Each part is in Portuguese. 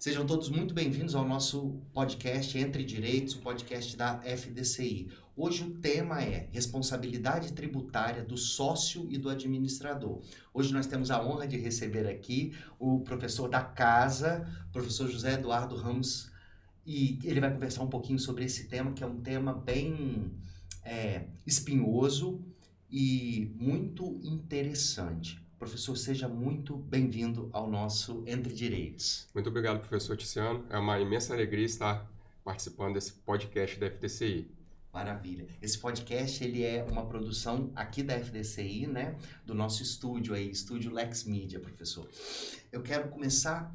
Sejam todos muito bem-vindos ao nosso podcast Entre Direitos, o podcast da FDCI. Hoje o tema é responsabilidade tributária do sócio e do administrador. Hoje nós temos a honra de receber aqui o professor da casa, professor José Eduardo Ramos, e ele vai conversar um pouquinho sobre esse tema, que é um tema bem espinhoso e muito interessante. Professor, seja muito bem-vindo ao nosso Entre Direitos. Muito obrigado, professor Tiziano. É uma imensa alegria estar participando desse podcast da FDCI. Maravilha. Esse podcast, ele é uma produção aqui da FDCI, né? Do nosso estúdio aí, Estúdio Lex Media, professor. Eu quero começar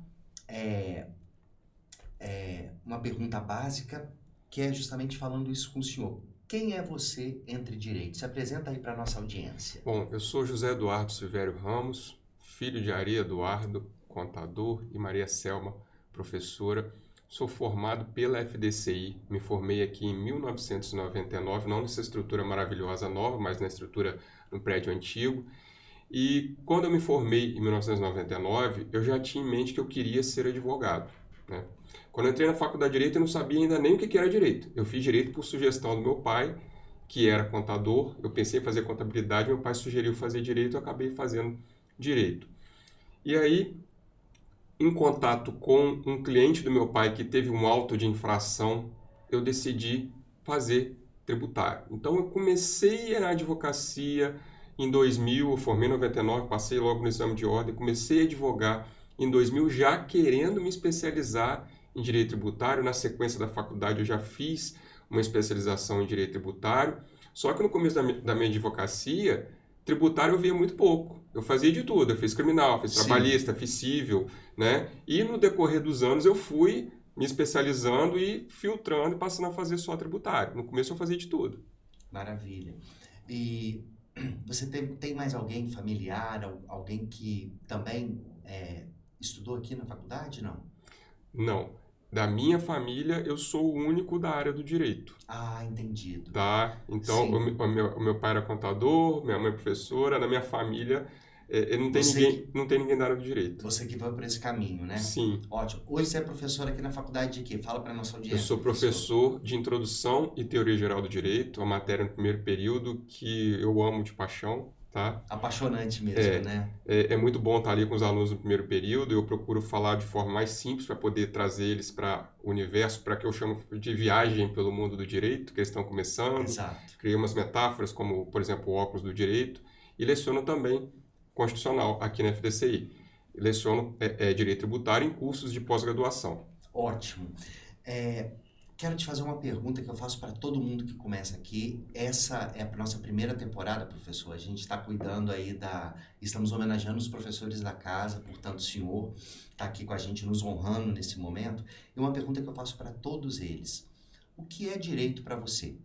uma pergunta básica, que é justamente falando isso com o senhor. Quem é você entre direitos? Se apresenta aí para a nossa audiência. Bom, eu sou José Eduardo Silvério Ramos, filho de Ari Eduardo, contador, e Maria Selma, professora. Sou formado pela FDCI, me formei aqui em 1999, não nessa estrutura maravilhosa nova, mas na estrutura no prédio antigo. E quando eu me formei em 1999, eu já tinha em mente que eu queria ser advogado, né? Quando eu entrei na faculdade de Direito, eu não sabia ainda nem o que era Direito. Eu fiz Direito por sugestão do meu pai, que era contador. Eu pensei em fazer contabilidade, meu pai sugeriu fazer Direito, eu acabei fazendo Direito. E aí, em contato com um cliente do meu pai que teve um auto de infração, eu decidi fazer tributário. Então, eu comecei na advocacia em 2000, eu formei em 99, passei logo no exame de ordem, comecei a advogar em 2000, já querendo me especializar em Direito Tributário. Na sequência da faculdade, eu já fiz uma especialização em Direito Tributário, só que no começo da minha advocacia, tributário eu via muito pouco. Eu fazia de tudo, eu fiz criminal, fiz trabalhista, fiz civil, né? E no decorrer dos anos eu fui me especializando e filtrando e passando a fazer só tributário. No começo eu fazia de tudo. Maravilha. E você tem mais alguém familiar, alguém que também estudou aqui na faculdade, não? Não. Da minha família, eu sou o único da área do direito. Ah, entendido. Tá? Então, o meu pai era contador, minha mãe é professora. Na minha família, não tem ninguém da área do direito. Você que vai por esse caminho, né? Sim. Ótimo. Hoje você é professor aqui na faculdade de quê? Fala para nossa audiência. Eu sou professor de Introdução e Teoria Geral do Direito, a matéria no primeiro período que eu amo de paixão. Tá? Apaixonante mesmo, né? É muito bom estar ali com os alunos no primeiro período. Eu procuro falar de forma mais simples para poder trazer eles para o universo, para que eu chamo de viagem pelo mundo do direito, que eles estão começando. Exato. Criei umas metáforas, como, por exemplo, o óculos do direito. E leciono também constitucional aqui na FDCI. Leciono Direito Tributário em cursos de pós-graduação. Ótimo. Quero te fazer uma pergunta que eu faço para todo mundo que começa aqui. Essa é a nossa primeira temporada, professor. A gente está cuidando aí estamos homenageando os professores da casa, portanto, o senhor está aqui com a gente, nos honrando nesse momento. E uma pergunta que eu faço para todos eles. O que é direito para você?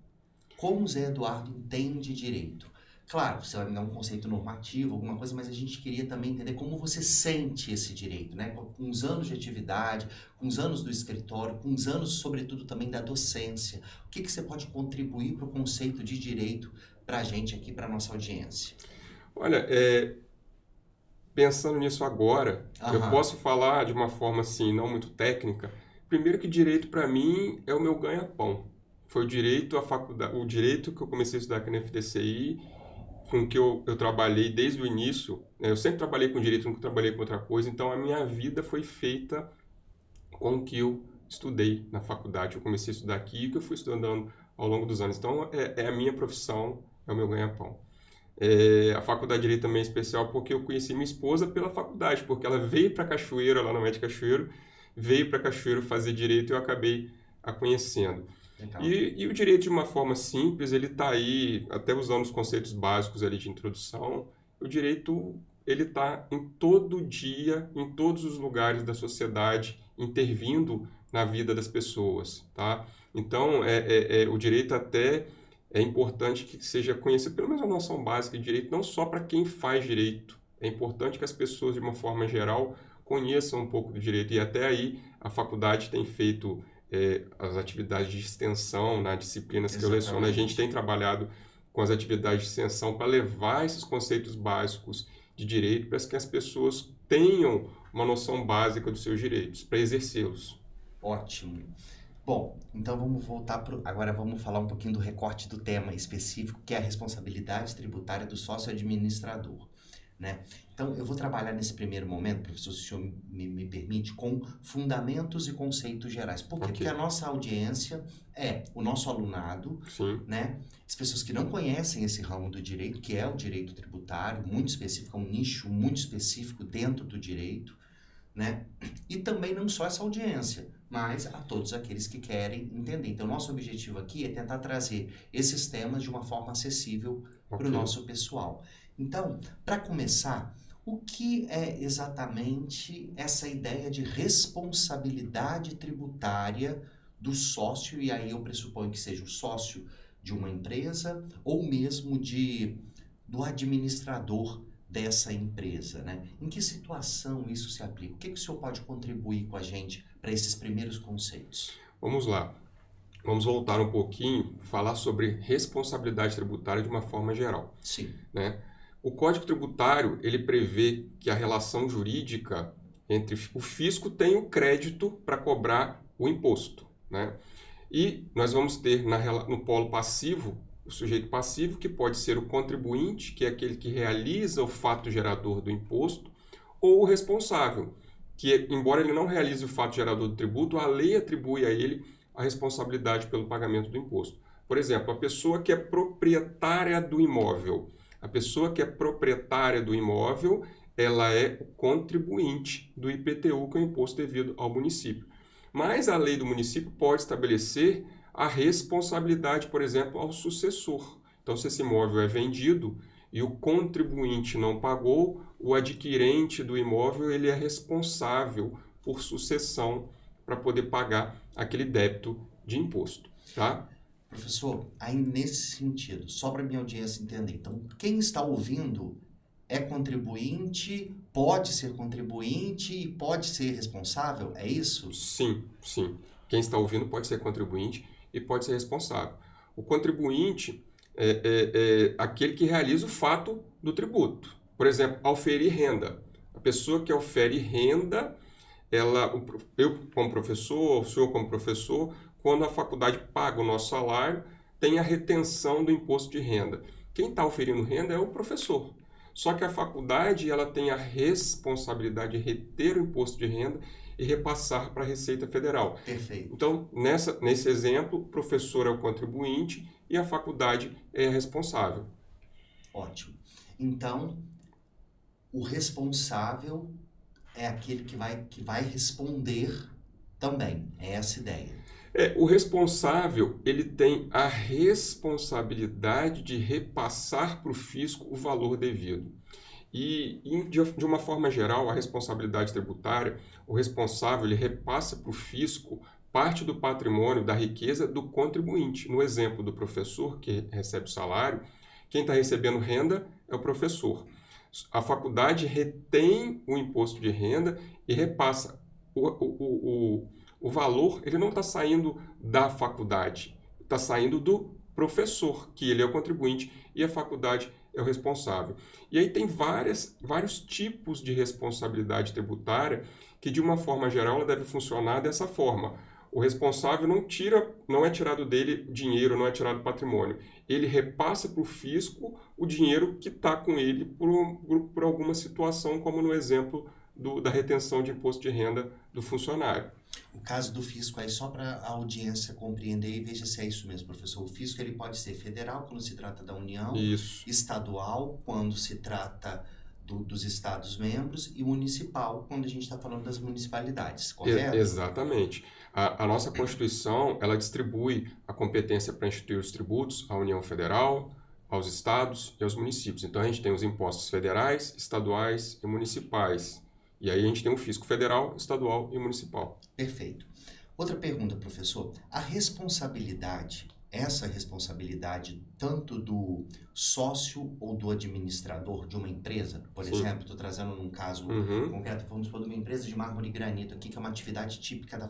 Como o Zé Eduardo entende direito? Claro, você vai me dar um conceito normativo, alguma coisa, mas a gente queria também entender como você sente esse direito, né? Com uns anos de atividade, com uns anos do escritório, com uns anos, sobretudo, também da docência. O que você pode contribuir para o conceito de direito para a gente aqui, para a nossa audiência? Olha, pensando nisso agora, eu posso falar de uma forma assim, não muito técnica. Primeiro que direito, para mim, é o meu ganha-pão. Foi o direito à faculdade, o direito que eu comecei a estudar aqui na FDCI, com que eu trabalhei desde o início, né? Eu sempre trabalhei com direito, nunca trabalhei com outra coisa, então a minha vida foi feita com o que eu estudei na faculdade. Eu comecei a estudar aqui e que eu fui estudando ao longo dos anos. Então, é a minha profissão, é o meu ganha-pão. A faculdade de Direito também é especial porque eu conheci minha esposa pela faculdade, porque ela veio para Cachoeiro, lá na UET Cachoeiro, veio para Cachoeiro fazer Direito e eu acabei a conhecendo. E o direito, de uma forma simples, ele está aí, até usando os conceitos básicos ali de introdução, o direito ele está em todo dia, em todos os lugares da sociedade, intervindo na vida das pessoas, tá? Então, o direito até é importante que seja conhecido, pelo menos a noção básica de direito, não só para quem faz direito. É importante que as pessoas, de uma forma geral, conheçam um pouco do direito. E até aí, a faculdade tem feito as atividades de extensão, nas disciplinas que eu leciono. A gente tem trabalhado com as atividades de extensão para levar esses conceitos básicos de direito para que as pessoas tenham uma noção básica dos seus direitos, para exercê-los. Ótimo. Bom, então vamos voltar agora vamos falar um pouquinho do recorte do tema específico, que é a responsabilidade tributária do sócio administrador, né? Então, eu vou trabalhar nesse primeiro momento, professor, se o senhor me permite, com fundamentos e conceitos gerais. Por quê? Ok. Porque a nossa audiência é o nosso alunado, Sim. né? As pessoas que não conhecem esse ramo do direito, que é o direito tributário, muito específico, é um nicho muito específico dentro do direito, né? E também não só essa audiência, mas a todos aqueles que querem entender. Então, nosso objetivo aqui é tentar trazer esses temas de uma forma acessível para o nosso pessoal. Então, para começar, o que é exatamente essa ideia de responsabilidade tributária do sócio, e aí eu pressuponho que seja o sócio de uma empresa ou mesmo do administrador dessa empresa, né? Em que situação isso se aplica? O que o senhor pode contribuir com a gente para esses primeiros conceitos? Vamos lá. Vamos voltar um pouquinho, falar sobre responsabilidade tributária de uma forma geral. Sim. Né? O Código Tributário, ele prevê que a relação jurídica entre o fisco tem o crédito para cobrar o imposto, né? E nós vamos ter no polo passivo o sujeito passivo, que pode ser o contribuinte, que é aquele que realiza o fato gerador do imposto, ou o responsável, que, embora ele não realize o fato gerador do tributo, a lei atribui a ele a responsabilidade pelo pagamento do imposto. Por exemplo, a pessoa que é proprietária do imóvel. A pessoa que é proprietária do imóvel, ela é o contribuinte do IPTU, que é o imposto devido ao município. Mas a lei do município pode estabelecer a responsabilidade, por exemplo, ao sucessor. Então, se esse imóvel é vendido e o contribuinte não pagou, o adquirente do imóvel ele é responsável por sucessão para poder pagar aquele débito de imposto, tá? Professor, aí nesse sentido, só para minha audiência entender, então quem está ouvindo é contribuinte, pode ser contribuinte e pode ser responsável, é isso? Sim, sim. Quem está ouvindo pode ser contribuinte e pode ser responsável. O contribuinte é aquele que realiza o fato do tributo. Por exemplo, auferir renda. A pessoa que aufere renda, eu como professor, o senhor como professor, quando a faculdade paga o nosso salário, tem a retenção do imposto de renda. Quem está auferindo renda é o professor. Só que a faculdade ela tem a responsabilidade de reter o imposto de renda e repassar para a Receita Federal. Perfeito. Então, nesse exemplo, o professor é o contribuinte e a faculdade é a responsável. Ótimo. Então, o responsável é aquele que vai responder também. É essa a ideia. O responsável, ele tem a responsabilidade de repassar para o fisco o valor devido. E de uma forma geral, a responsabilidade tributária, o responsável ele repassa para o fisco parte do patrimônio, da riqueza do contribuinte. No exemplo do professor que recebe o salário, quem está recebendo renda é o professor. A faculdade retém o imposto de renda e repassa. O valor ele não está saindo da faculdade, está saindo do professor, que ele é o contribuinte, e a faculdade é o responsável. E aí tem vários tipos de responsabilidade tributária que, de uma forma geral, ela deve funcionar dessa forma. O responsável não é tirado dele dinheiro, não é tirado patrimônio. Ele repassa para o fisco o dinheiro que está com ele por alguma situação, como no exemplo da retenção de imposto de renda do funcionário. O caso do fisco aí, só para a audiência compreender e veja se é isso mesmo, professor. O fisco ele pode ser federal, quando se trata da União, Isso. Estadual, quando se trata dos Estados-membros, e municipal, quando a gente está falando das municipalidades, correto? Exatamente. A nossa Constituição, ela distribui a competência para instituir os tributos à União Federal, aos estados e aos municípios. Então, a gente tem os impostos federais, estaduais e municipais. E aí a gente tem um fisco federal, estadual e municipal. Perfeito. Outra pergunta, professor. A responsabilidade, essa responsabilidade tanto do sócio ou do administrador de uma empresa, por Sim. exemplo, estou trazendo um caso concreto, vamos supor, de uma empresa de mármore e granito aqui, que é uma atividade típica da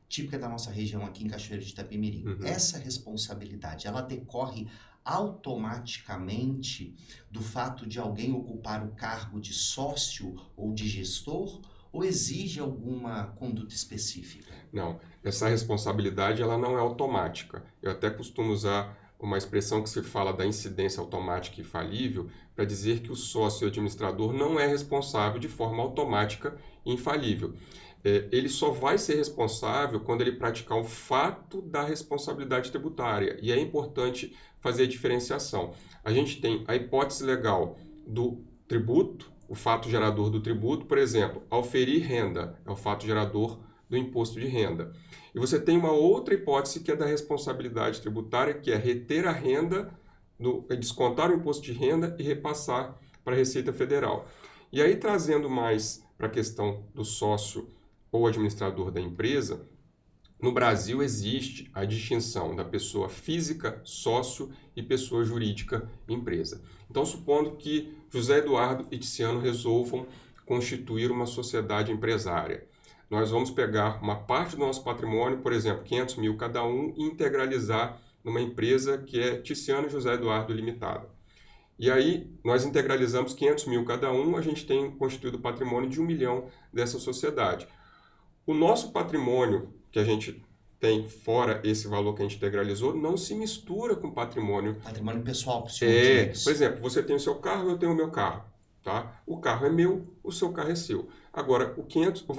típica da nossa região aqui em Cachoeiro de Itapemirim. Essa responsabilidade, ela decorre automaticamente do fato de alguém ocupar o cargo de sócio ou de gestor, ou exige alguma conduta específica? Não, essa responsabilidade ela não é automática. Eu até costumo usar uma expressão que se fala da incidência automática e falível para dizer que o sócio administrador não é responsável de forma automática e infalível. Ele só vai ser responsável quando ele praticar o fato da responsabilidade tributária. E é importante fazer a diferenciação. A gente tem a hipótese legal do tributo, o fato gerador do tributo, por exemplo, auferir renda é o fato gerador do imposto de renda. E você tem uma outra hipótese que é da responsabilidade tributária, que é reter a renda, descontar o imposto de renda e repassar para a Receita Federal. E aí, trazendo mais para a questão do sócio ou administrador da empresa, no Brasil existe a distinção da pessoa física, sócio, e pessoa jurídica, empresa. Então, supondo que José Eduardo e Tiziano resolvam constituir uma sociedade empresária. Nós vamos pegar uma parte do nosso patrimônio, por exemplo, 500 mil cada um, e integralizar numa empresa que é Tiziano José Eduardo Limitada. E aí, nós integralizamos 500 mil cada um, a gente tem constituído o patrimônio de 1 milhão dessa sociedade. O nosso patrimônio, que a gente tem fora esse valor que a gente integralizou, não se mistura com patrimônio. Patrimônio pessoal que o senhor diz. Por exemplo, você tem o seu carro, eu tenho o meu carro. Tá? O carro é meu, o seu carro é seu. Agora,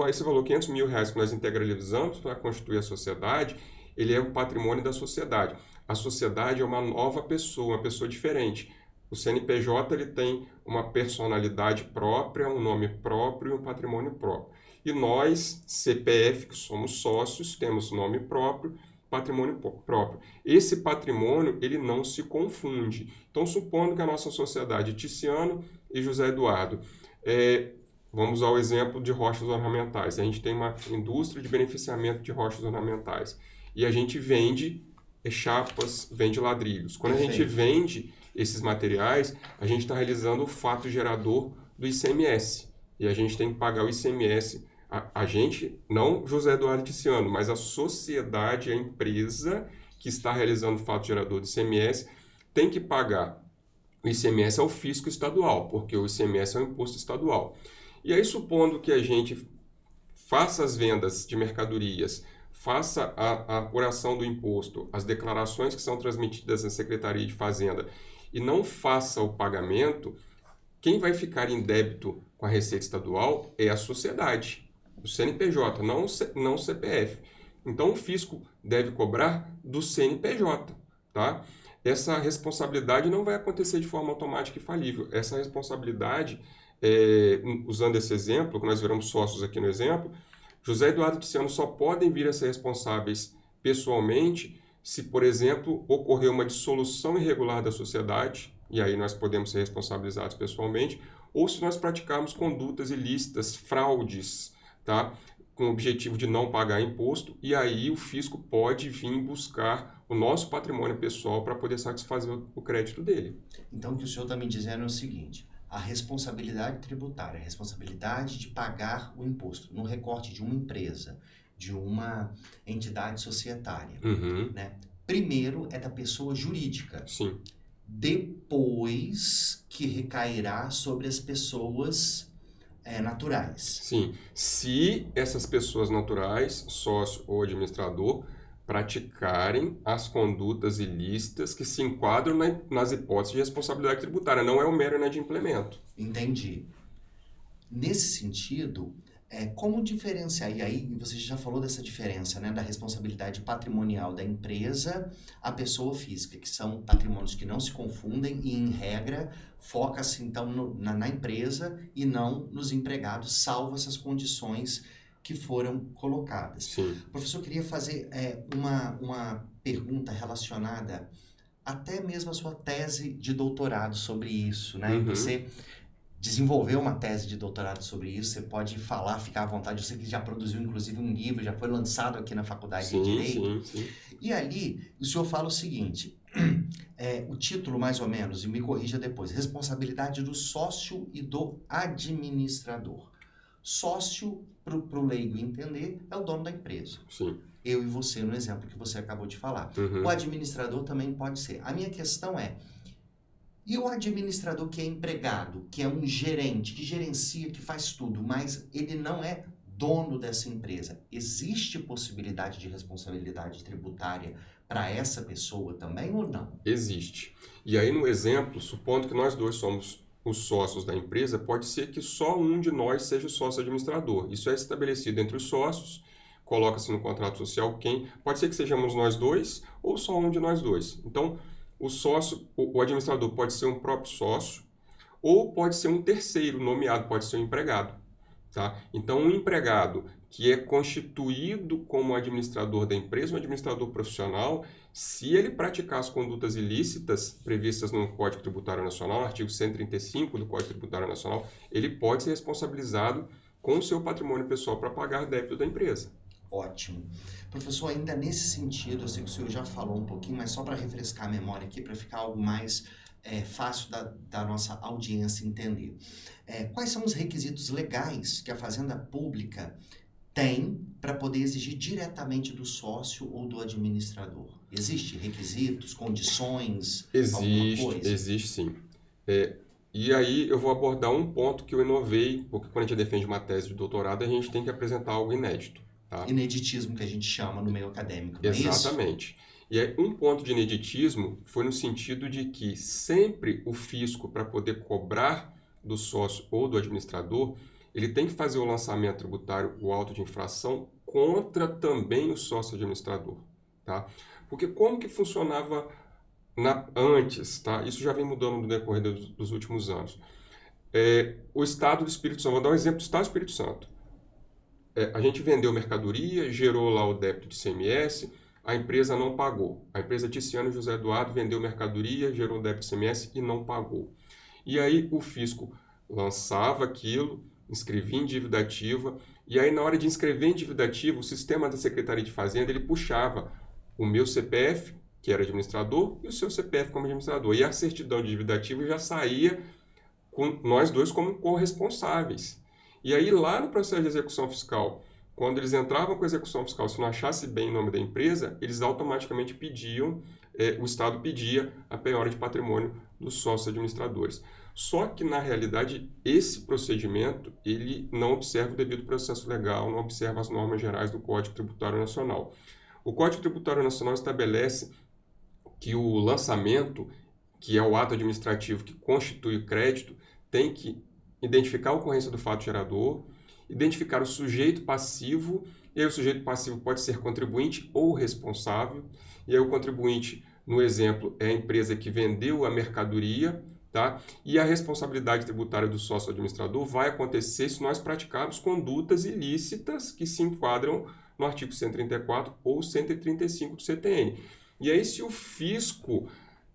esse valor, 500 mil reais que nós integralizamos para constituir a sociedade, ele é o patrimônio da sociedade. A sociedade é uma nova pessoa, uma pessoa diferente. O CNPJ ele tem uma personalidade própria, um nome próprio e um patrimônio próprio. E nós, CPF, que somos sócios, temos nome próprio, patrimônio próprio. Esse patrimônio, ele não se confunde. Então, supondo que a nossa sociedade Tiziano e José Eduardo, vamos ao exemplo de rochas ornamentais. A gente tem uma indústria de beneficiamento de rochas ornamentais. E a gente vende chapas, vende ladrilhos. Quando a gente vende esses materiais, a gente está realizando o fato gerador do ICMS. E a gente tem que pagar o ICMS. A gente, não José Eduardo Tiziano, mas a sociedade, a empresa que está realizando o fato gerador do ICMS, tem que pagar o ICMS ao fisco estadual, porque o ICMS é um imposto estadual. E aí, supondo que a gente faça as vendas de mercadorias, faça a apuração do imposto, as declarações que são transmitidas na Secretaria de Fazenda e não faça o pagamento, quem vai ficar em débito com a Receita Estadual é a sociedade, o CNPJ, não o CPF. Então, o fisco deve cobrar do CNPJ, tá? Essa responsabilidade não vai acontecer de forma automática e falível. Essa responsabilidade, usando esse exemplo, que nós viramos sócios aqui no exemplo, José Eduardo e Tiziano só podem vir a ser responsáveis pessoalmente se, por exemplo, ocorrer uma dissolução irregular da sociedade, e aí nós podemos ser responsabilizados pessoalmente, ou se nós praticarmos condutas ilícitas, fraudes, tá? Com o objetivo de não pagar imposto, e aí o fisco pode vir buscar o nosso patrimônio pessoal para poder satisfazer o crédito dele. Então, o que o senhor está me dizendo é o seguinte: a responsabilidade tributária, a responsabilidade de pagar o imposto no recorte de uma empresa, de uma entidade societária, né? Primeiro é da pessoa jurídica. Sim. Depois que recairá sobre as pessoas naturais. Sim. Se essas pessoas naturais, sócio ou administrador, praticarem as condutas ilícitas que se enquadram nas hipóteses de responsabilidade tributária. Não é o mero inadimplemento. Entendi. Nesse sentido, como diferenciar? E aí você já falou dessa diferença, né, da responsabilidade patrimonial da empresa à pessoa física, que são patrimônios que não se confundem e, em regra, foca-se então na empresa e não nos empregados, salvo essas condições que foram colocadas. Sim. Professor, eu queria fazer uma pergunta relacionada até mesmo à sua tese de doutorado sobre isso, né? Você desenvolveu uma tese de doutorado sobre isso, você pode falar, ficar à vontade. Eu sei que já produziu, inclusive, um livro, já foi lançado aqui na Faculdade de Direito. Sim. E ali, o senhor fala o seguinte, o título, mais ou menos, e me corrija depois, responsabilidade do sócio e do administrador. Sócio, para o leigo entender, é o dono da empresa. Sim. Eu e você, no exemplo que você acabou de falar. Uhum. O administrador também pode ser. A minha questão é, e o administrador que é empregado, que é um gerente, que gerencia, que faz tudo, mas ele não é dono dessa empresa? Existe possibilidade de responsabilidade tributária para essa pessoa também ou não? Existe. E aí, no exemplo, supondo que nós dois somos os sócios da empresa, pode ser que só um de nós seja o sócio administrador. Isso é estabelecido entre os sócios, coloca-se no contrato social quem. Pode ser que sejamos nós dois ou só um de nós dois. Então, o sócio, o administrador pode ser um próprio sócio ou pode ser um terceiro nomeado, pode ser um empregado. Tá? Então, um empregado que é constituído como administrador da empresa, um administrador profissional, se ele praticar as condutas ilícitas previstas no Código Tributário Nacional, no artigo 135 do Código Tributário Nacional, ele pode ser responsabilizado com o seu patrimônio pessoal para pagar débito da empresa. Ótimo. Professor, ainda nesse sentido, eu sei que o senhor já falou um pouquinho, mas só para refrescar a memória aqui, para ficar algo mais fácil da nossa audiência entender. Quais são os requisitos legais que a Fazenda Pública tem para poder exigir diretamente do sócio ou do administrador? Existem requisitos, condições, alguma coisa? Existe sim. E aí eu vou abordar um ponto que eu inovei, porque quando a gente defende uma tese de doutorado, a gente tem que apresentar algo inédito. Tá? Ineditismo que a gente chama no meio acadêmico, não é isso? Exatamente. E aí, um ponto de ineditismo foi no sentido de que sempre o fisco, para poder cobrar do sócio ou do administrador, ele tem que fazer o lançamento tributário, o auto de infração, contra também o sócio administrador. Tá? Porque como que funcionava antes? Tá? Isso já vem mudando no decorrer dos últimos anos. O Estado do Espírito Santo, vou dar um exemplo do Estado do Espírito Santo. A gente vendeu mercadoria, gerou lá o débito de ICMS, a empresa não pagou. A empresa Ticiano José Eduardo vendeu mercadoria, gerou débito de ICMS e não pagou. E aí o fisco lançava aquilo, inscrevia em dívida ativa, e aí na hora de inscrever em dívida ativa, o sistema da Secretaria de Fazenda, ele puxava o meu CPF, que era administrador, e o seu CPF como administrador. E a certidão de dívida ativa já saía com nós dois como corresponsáveis. E aí lá no processo de execução fiscal, quando eles entravam com a execução fiscal, se não achasse bem o nome da empresa, eles automaticamente pediam, o Estado pedia a penhora de patrimônio dos sócios administradores. Só que, na realidade, esse procedimento, ele não observa o devido processo legal, não observa as normas gerais do Código Tributário Nacional. O Código Tributário Nacional estabelece que o lançamento, que é o ato administrativo que constitui o crédito, tem que identificar a ocorrência do fato gerador, identificar o sujeito passivo, e aí o sujeito passivo pode ser contribuinte ou responsável, e aí o contribuinte, no exemplo, é a empresa que vendeu a mercadoria, tá? E a responsabilidade tributária do sócio administrador vai acontecer se nós praticarmos condutas ilícitas que se enquadram no artigo 134 ou 135 do CTN. E aí, se o fisco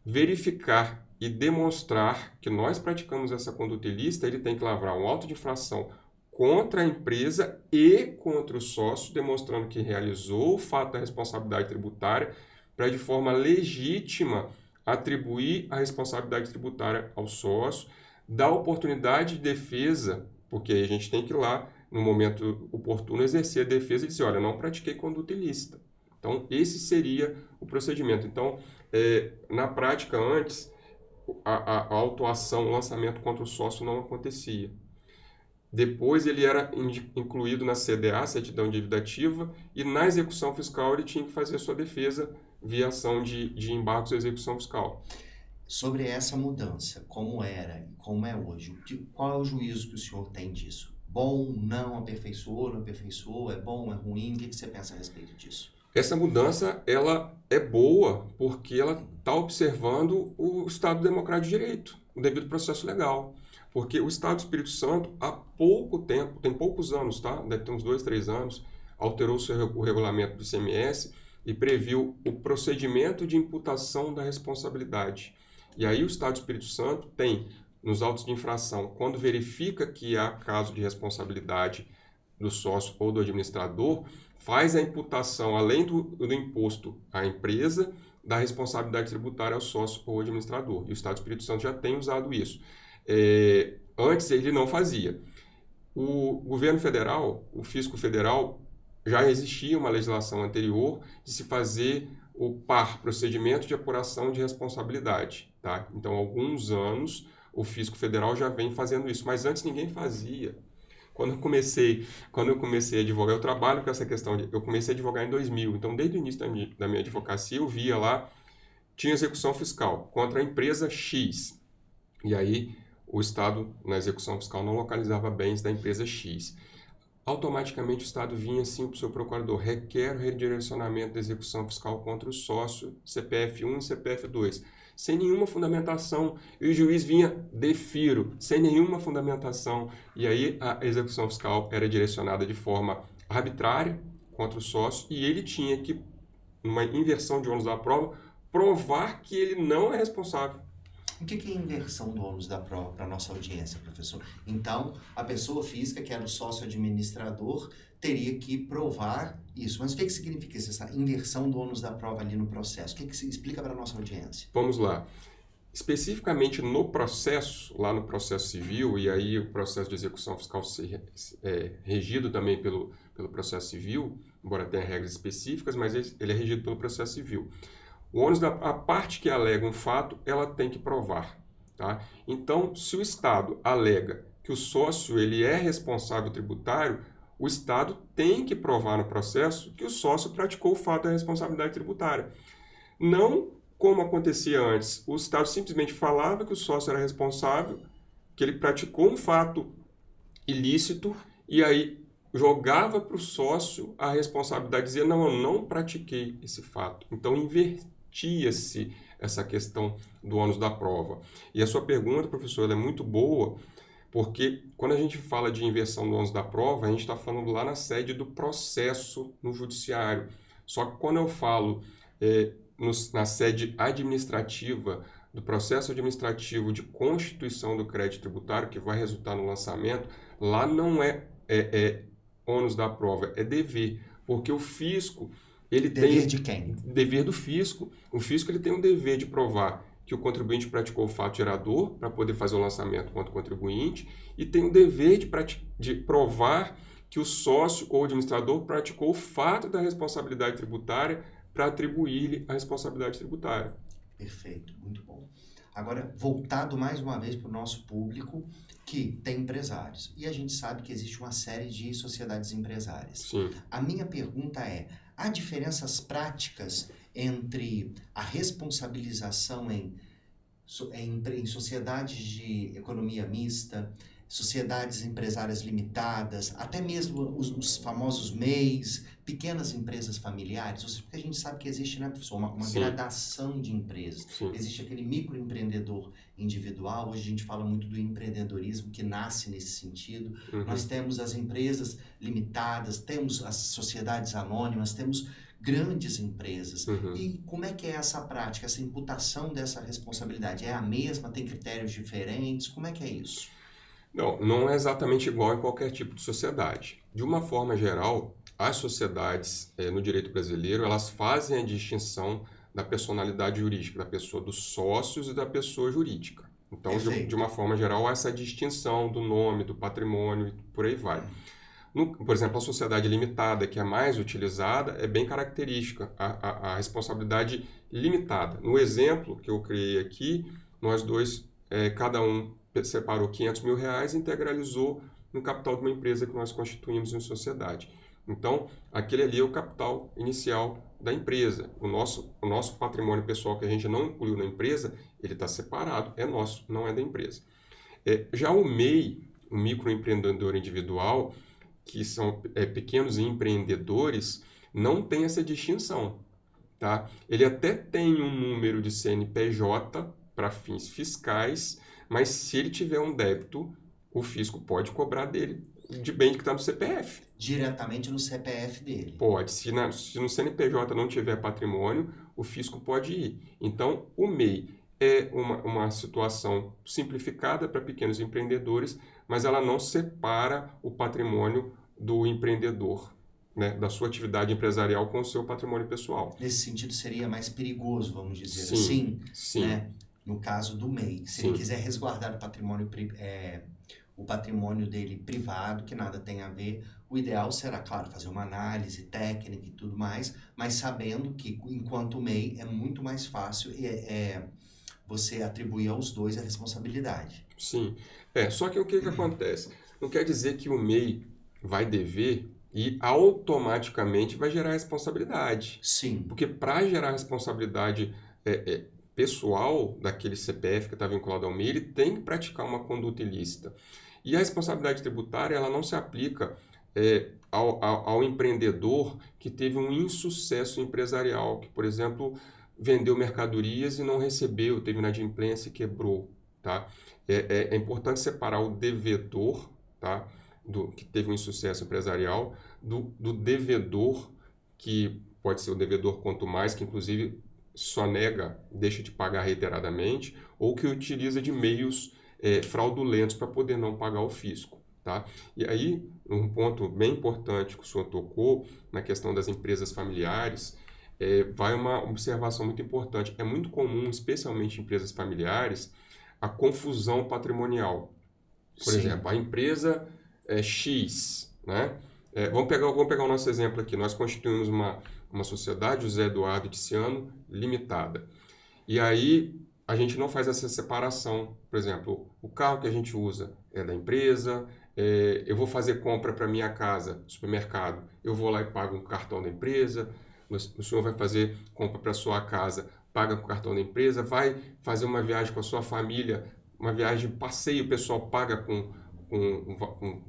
verificar e demonstrar que nós praticamos essa conduta ilícita, ele tem que lavrar um auto de infração contra a empresa e contra o sócio, demonstrando que realizou o fato da responsabilidade tributária para, de forma legítima, atribuir a responsabilidade tributária ao sócio, dar oportunidade de defesa, porque aí a gente tem que ir lá, no momento oportuno, exercer a defesa e dizer, olha, não pratiquei conduta ilícita. Então, esse seria o procedimento. Então, na prática, antes, a autuação, o lançamento contra o sócio não acontecia. Depois ele era incluído na CDA, certidão de dívida ativa, e na execução fiscal ele tinha que fazer a sua defesa via ação de embargos e execução fiscal. Sobre essa mudança, como era e como é hoje, qual é o juízo que o senhor tem disso? Bom, não, aperfeiçoou, não aperfeiçoou, é bom, é ruim? O que você pensa a respeito disso? Essa mudança, ela é boa porque ela está observando o Estado Democrático de Direito, o devido processo legal. Porque o Estado do Espírito Santo, há pouco tempo, tem poucos anos, tá? Deve ter uns 2, 3 anos, alterou o regulamento do ICMS e previu o procedimento de imputação da responsabilidade. E aí o Estado do Espírito Santo tem, nos autos de infração, quando verifica que há caso de responsabilidade do sócio ou do administrador, faz a imputação, além do imposto à empresa, da responsabilidade tributária ao sócio ou administrador. E o Estado do Espírito Santo já tem usado isso. Antes ele não fazia. O governo federal, o fisco federal, já existia uma legislação anterior de se fazer o PAR, Procedimento de Apuração de Responsabilidade. Tá? Então, há alguns anos, o fisco federal já vem fazendo isso, mas antes ninguém fazia. Quando eu comecei a advogar, eu trabalho com essa questão, eu comecei a advogar em 2000, então desde o início da minha advocacia eu via lá, tinha execução fiscal contra a empresa X, e aí o Estado, na execução fiscal, não localizava bens da empresa X. Automaticamente o Estado vinha assim para o seu procurador, requer o redirecionamento da execução fiscal contra o sócio CPF 1 e CPF 2, sem nenhuma fundamentação, e o juiz vinha, defiro, sem nenhuma fundamentação, e aí a execução fiscal era direcionada de forma arbitrária contra o sócio, e ele tinha que, numa inversão de ônus da prova, provar que ele não é responsável. O que é inversão do ônus da prova para a nossa audiência, professor? Então, a pessoa física, que era o sócio administrador, teria que provar isso. Mas o que significa isso, essa inversão do ônus da prova ali no processo? O que se explica para a nossa audiência? Vamos lá. Especificamente no processo, lá no processo civil, e aí o processo de execução fiscal regido também pelo processo civil, embora tenha regras específicas, mas ele é regido pelo processo civil. O ônus a parte que alega um fato, ela tem que provar. Tá? Então, se o Estado alega que o sócio ele é responsável tributário, o Estado tem que provar no processo que o sócio praticou o fato da responsabilidade tributária. Não como acontecia antes. O Estado simplesmente falava que o sócio era responsável, que ele praticou um fato ilícito, e aí jogava para o sócio a responsabilidade, dizia, não, eu não pratiquei esse fato. Então, invertia-se essa questão do ônus da prova. E a sua pergunta, professor, ela é muito boa, porque quando a gente fala de inversão do ônus da prova, a gente está falando lá na sede do processo no judiciário. Só que quando eu falo na sede administrativa, do processo administrativo de constituição do crédito tributário, que vai resultar no lançamento, lá não é ônus da prova, é dever, porque o fisco, ele dever tem... de quem? Dever do fisco. O fisco ele tem o dever de provar que o contribuinte praticou o fato gerador para poder fazer o lançamento contra o contribuinte e tem o dever de provar que o sócio ou administrador praticou o fato da responsabilidade tributária para atribuir-lhe a responsabilidade tributária. Perfeito, muito bom. Agora, voltado mais uma vez para o nosso público que tem empresários. E a gente sabe que existe uma série de sociedades empresárias. Sim. A minha pergunta é, há diferenças práticas entre a responsabilização em sociedades de economia mista, sociedades empresárias limitadas, até mesmo os famosos MEIs, pequenas empresas familiares? Ou seja, porque a gente sabe que existe, né, professor, uma gradação de empresas. Sim. Existe aquele microempreendedor individual, hoje a gente fala muito do empreendedorismo que nasce nesse sentido. Uhum. Nós temos as empresas limitadas, temos as sociedades anônimas, temos grandes empresas. Uhum. E como é que é essa prática, essa imputação dessa responsabilidade? É a mesma? Tem critérios diferentes? Como é que é isso? Não é exatamente igual em qualquer tipo de sociedade. De uma forma geral, as sociedades no direito brasileiro, elas fazem a distinção da personalidade jurídica, da pessoa dos sócios e da pessoa jurídica. Então, de uma forma geral, há essa distinção do nome, do patrimônio e por aí vai. Por exemplo, a sociedade limitada, que é mais utilizada, é bem característica, a responsabilidade limitada. No exemplo que eu criei aqui, nós dois, cada um separou R$500 mil e integralizou no capital de uma empresa que nós constituímos em sociedade. Então, aquele ali é o capital inicial da empresa. O nosso patrimônio pessoal que a gente não incluiu na empresa, ele está separado, é nosso, não é da empresa. Já o MEI, o microempreendedor individual, que são pequenos empreendedores, não tem essa distinção. Tá? Ele até tem um número de CNPJ para fins fiscais, mas se ele tiver um débito, o fisco pode cobrar dele de bem que está no CPF. Diretamente no CPF dele. Pode. Se no CNPJ não tiver patrimônio, o fisco pode ir. Então, o MEI é uma situação simplificada para pequenos empreendedores, mas ela não separa o patrimônio do empreendedor, né, da sua atividade empresarial com o seu patrimônio pessoal. Nesse sentido, seria mais perigoso, vamos dizer assim. Sim. Né? No caso do MEI, se ele quiser resguardar o patrimônio o patrimônio dele privado, que nada tem a ver. O ideal será, claro, fazer uma análise técnica e tudo mais, mas sabendo que, enquanto MEI, é muito mais fácil você atribuir aos dois a responsabilidade. Sim. Só que o que acontece? Não quer dizer que o MEI vai dever e automaticamente vai gerar responsabilidade. Sim. Porque para gerar responsabilidade pessoal daquele CPF que está vinculado ao MEI, ele tem que praticar uma conduta ilícita. E a responsabilidade tributária ela não se aplica ao empreendedor que teve um insucesso empresarial, que, por exemplo, vendeu mercadorias e não recebeu, teve inadimplência e quebrou. Tá? É importante separar o devedor, tá? Que teve um insucesso empresarial, do devedor, que pode ser o devedor quanto mais, que inclusive só nega, deixa de pagar reiteradamente, ou que utiliza de meios fraudulentos para poder não pagar o fisco. Tá? E aí, um ponto bem importante que o senhor tocou, na questão das empresas familiares, vai uma observação muito importante. É muito comum, especialmente em empresas familiares, a confusão patrimonial. Por exemplo, a empresa X, né? Vamos pegar o nosso exemplo aqui. Nós constituímos uma sociedade, José Eduardo Tiziano Limitada. E aí a gente não faz essa separação. Por exemplo, o carro que a gente usa é da empresa, eu vou fazer compra para minha casa, supermercado, eu vou lá e pago um cartão da empresa, o senhor vai fazer compra para sua casa, paga com o cartão da empresa, vai fazer uma viagem com a sua família, uma viagem de passeio, o pessoal paga com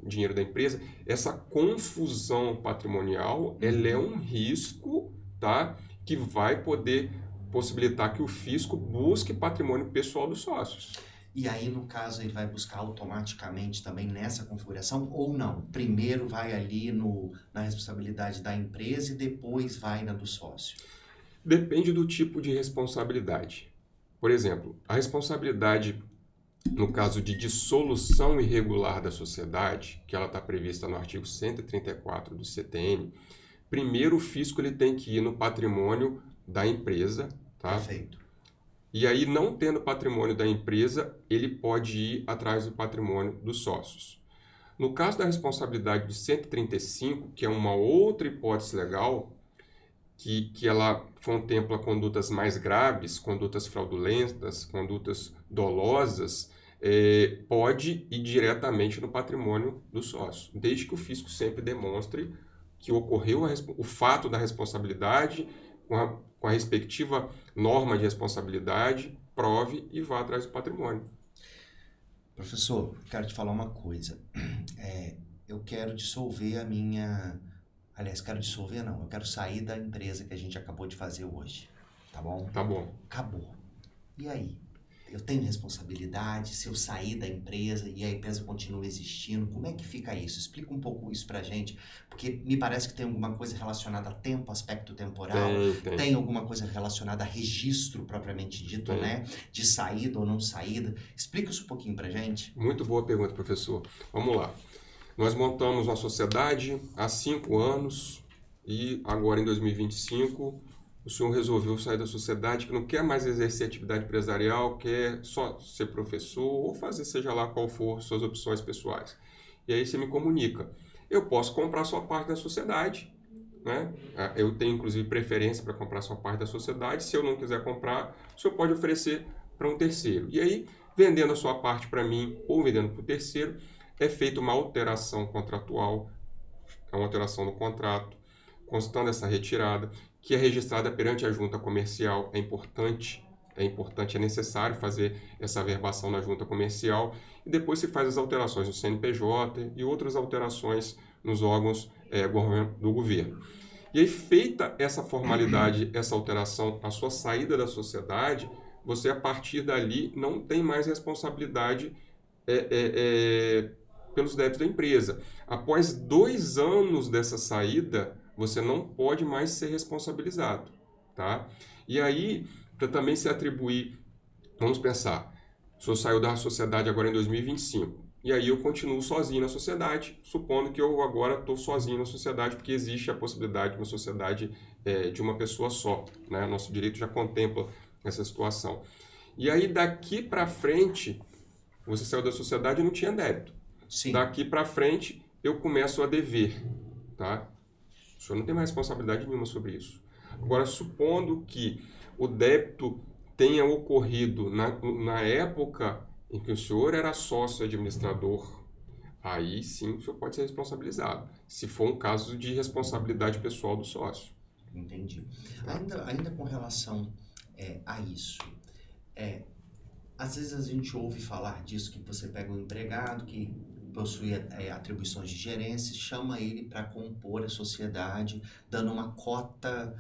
dinheiro da empresa. Essa confusão patrimonial, ela é um risco, tá? Que vai poder possibilitar que o fisco busque patrimônio pessoal dos sócios. E aí, no caso, ele vai buscar automaticamente também nessa configuração ou não? Primeiro vai ali na responsabilidade da empresa e depois vai na do sócio? Depende do tipo de responsabilidade. Por exemplo, a responsabilidade no caso de dissolução irregular da sociedade, que ela está prevista no artigo 134 do CTN, primeiro o fisco ele tem que ir no patrimônio da empresa, tá? Perfeito. E aí, não tendo patrimônio da empresa, ele pode ir atrás do patrimônio dos sócios. No caso da responsabilidade do 135, que é uma outra hipótese legal, que ela contempla condutas mais graves, condutas fraudulentas, condutas dolosas, pode ir diretamente no patrimônio do sócio, desde que o fisco sempre demonstre que ocorreu o fato da responsabilidade com a respectiva norma de responsabilidade, prove e vá atrás do patrimônio. Professor, quero te falar uma coisa. Eu quero dissolver a minha... Aliás, quero dissolver não, eu quero sair da empresa que a gente acabou de fazer hoje, tá bom? Tá bom. Acabou. E aí? Eu tenho responsabilidade se eu sair da empresa e a empresa continua existindo? Como é que fica isso? Explica um pouco isso pra gente, porque me parece que tem alguma coisa relacionada a tempo, aspecto temporal, tem alguma coisa relacionada a registro propriamente dito, né? De saída ou não saída. Explica isso um pouquinho pra gente. Muito boa pergunta, professor. Vamos lá. Nós montamos uma sociedade há 5 anos e agora em 2025 o senhor resolveu sair da sociedade, que não quer mais exercer atividade empresarial, quer só ser professor ou fazer seja lá qual for suas opções pessoais. E aí você me comunica. Eu posso comprar sua parte da sociedade, né? Eu tenho inclusive preferência para comprar sua parte da sociedade. Se eu não quiser comprar, o senhor pode oferecer para um terceiro. E aí, vendendo a sua parte para mim ou vendendo para o terceiro, é feita uma alteração contratual, uma alteração no contrato, constando essa retirada, que é registrada perante a junta comercial. É importante, é necessário fazer essa averbação na junta comercial e depois se faz as alterações no CNPJ e outras alterações nos órgãos do governo. E aí, feita essa formalidade, essa alteração, a sua saída da sociedade, você a partir dali não tem mais responsabilidade pelos débitos da empresa. Após 2 anos dessa saída, você não pode mais ser responsabilizado, tá? E aí, para também se atribuir, vamos pensar, o senhor saiu da sociedade agora em 2025, e aí eu continuo sozinho na sociedade, supondo que eu agora estou sozinho na sociedade, porque existe a possibilidade de uma sociedade de uma pessoa só, né? Nosso direito já contempla essa situação. E aí, daqui para frente, você saiu da sociedade e não tinha débito. Sim. Daqui para frente, eu começo a dever, tá? O senhor não tem mais responsabilidade nenhuma sobre isso. Agora, supondo que o débito tenha ocorrido na época em que o senhor era sócio administrador, aí sim o senhor pode ser responsabilizado, se for um caso de responsabilidade pessoal do sócio. Entendi. Ainda com relação a isso, às vezes a gente ouve falar disso, que você pega um empregado que possui atribuições de gerência, chama ele para compor a sociedade, dando uma cota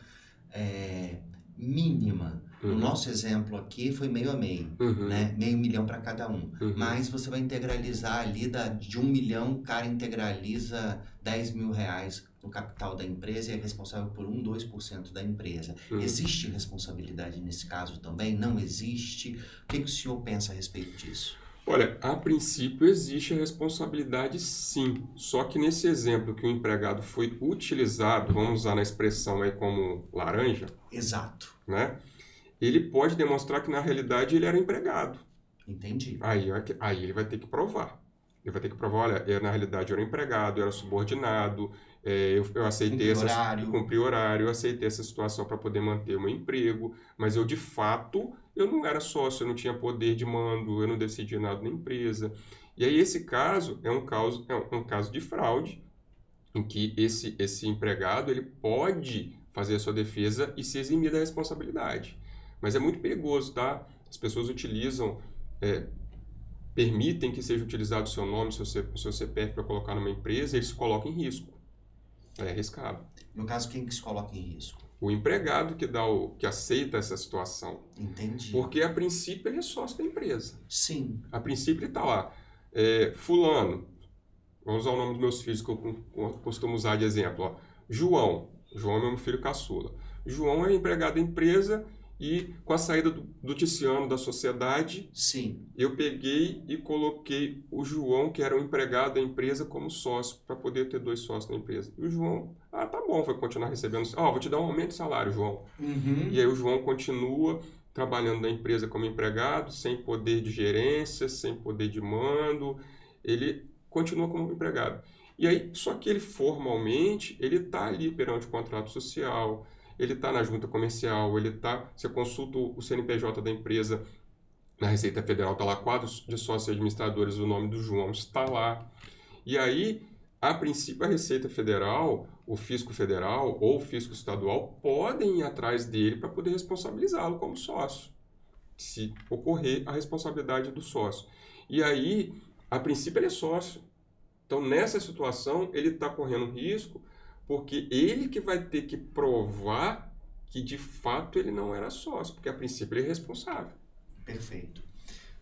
mínima. No nosso exemplo aqui foi meio a meio, né? Meio milhão para cada um. Mas você vai integralizar ali de 1 milhão, o cara integraliza 10 mil reais no capital da empresa e é responsável por 2% da empresa. Existe responsabilidade nesse caso também? Não existe? O que o senhor pensa a respeito disso? Olha, a princípio existe a responsabilidade sim, só que nesse exemplo que o empregado foi utilizado, vamos usar na expressão aí como laranja. Exato. Né? Ele pode demonstrar que na realidade ele era empregado. Entendi. Aí ele vai ter que provar. Ele vai ter que provar, olha, na realidade eu era empregado, eu era subordinado, eu aceitei cumpri horário, eu aceitei essa situação para poder manter o meu emprego, mas eu de fato, eu não era sócio, eu não tinha poder de mando, eu não decidia nada na empresa. E aí esse caso é um caso de fraude, em que esse empregado ele pode fazer a sua defesa e se eximir da responsabilidade. Mas é muito perigoso, tá? As pessoas utilizam, permitem que seja utilizado o seu nome, o seu CPF para colocar numa empresa, e eles se colocam em risco. É arriscado. No caso, quem que se coloca em risco? O empregado que aceita essa situação. Entendi. Porque, a princípio, ele é sócio da empresa. Sim. A princípio, ele está lá. Fulano, vou usar o nome dos meus filhos, que eu costumo usar de exemplo. Ó. João é meu filho caçula. João é empregado da empresa e, com a saída do Ticiano da sociedade, sim, eu peguei e coloquei o João, que era um empregado da empresa, como sócio, para poder ter 2 sócios na empresa. E o João, tá bom, vai continuar recebendo. Vou te dar um aumento de salário, João. E aí o João continua trabalhando na empresa como empregado, sem poder de gerência, sem poder de mando. Ele continua como empregado. E aí, só que ele formalmente, ele está ali perante o contrato social, ele está na junta comercial, você consulta o CNPJ da empresa, na Receita Federal está lá, quadro de sócios e administradores, o nome do João está lá. E aí, a princípio, a Receita Federal, o Fisco Federal ou o Fisco Estadual podem ir atrás dele para poder responsabilizá-lo como sócio, se ocorrer a responsabilidade do sócio. E aí, a princípio, ele é sócio. Então, nessa situação, ele está correndo risco, porque ele que vai ter que provar que, de fato, ele não era sócio, porque, a princípio, ele é responsável. Perfeito.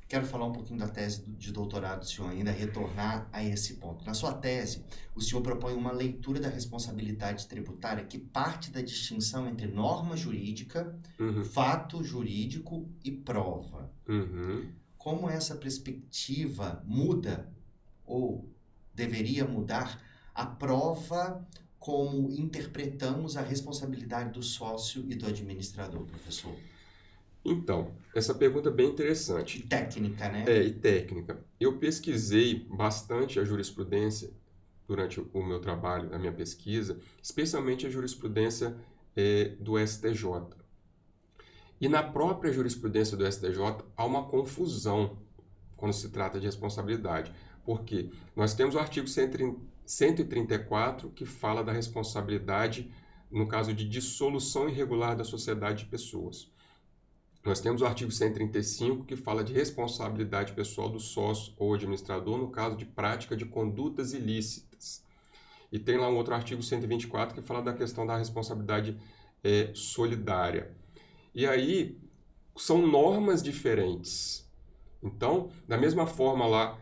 Quero falar um pouquinho da tese de doutorado do senhor ainda, retornar a esse ponto. Na sua tese, o senhor propõe uma leitura da responsabilidade tributária que parte da distinção entre norma jurídica, fato jurídico e prova. Como essa perspectiva muda ou deveria mudar a prova como interpretamos a responsabilidade do sócio e do administrador, professor? Então, essa pergunta é bem interessante. E técnica, né? E técnica. Eu pesquisei bastante a jurisprudência durante o meu trabalho, a minha pesquisa, especialmente a jurisprudência do STJ. E na própria jurisprudência do STJ há uma confusão quando se trata de responsabilidade. Porque nós temos o artigo 134 que fala da responsabilidade no caso de dissolução irregular da sociedade de pessoas. Nós temos o artigo 135 que fala de responsabilidade pessoal do sócio ou administrador no caso de prática de condutas ilícitas. E tem lá um outro artigo 124 que fala da questão da responsabilidade solidária. E aí são normas diferentes. Então, da mesma forma lá,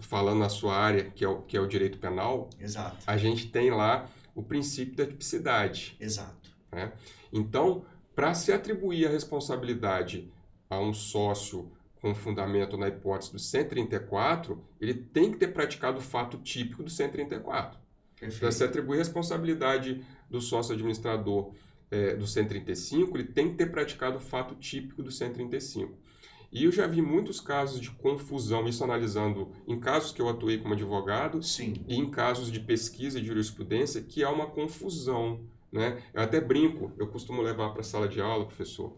falando na sua área, que é o direito penal, exato, a gente tem lá o princípio da tipicidade. Exato. Né? Então, para se atribuir a responsabilidade a um sócio com fundamento na hipótese do 134, ele tem que ter praticado o fato típico do 134. Para se atribuir a responsabilidade do sócio administrador do 135, ele tem que ter praticado o fato típico do 135. E eu já vi muitos casos de confusão, isso analisando em casos que eu atuei como advogado Sim. e em casos de pesquisa e de jurisprudência, que há uma confusão, né? Eu até brinco, eu costumo levar para a sala de aula, professor.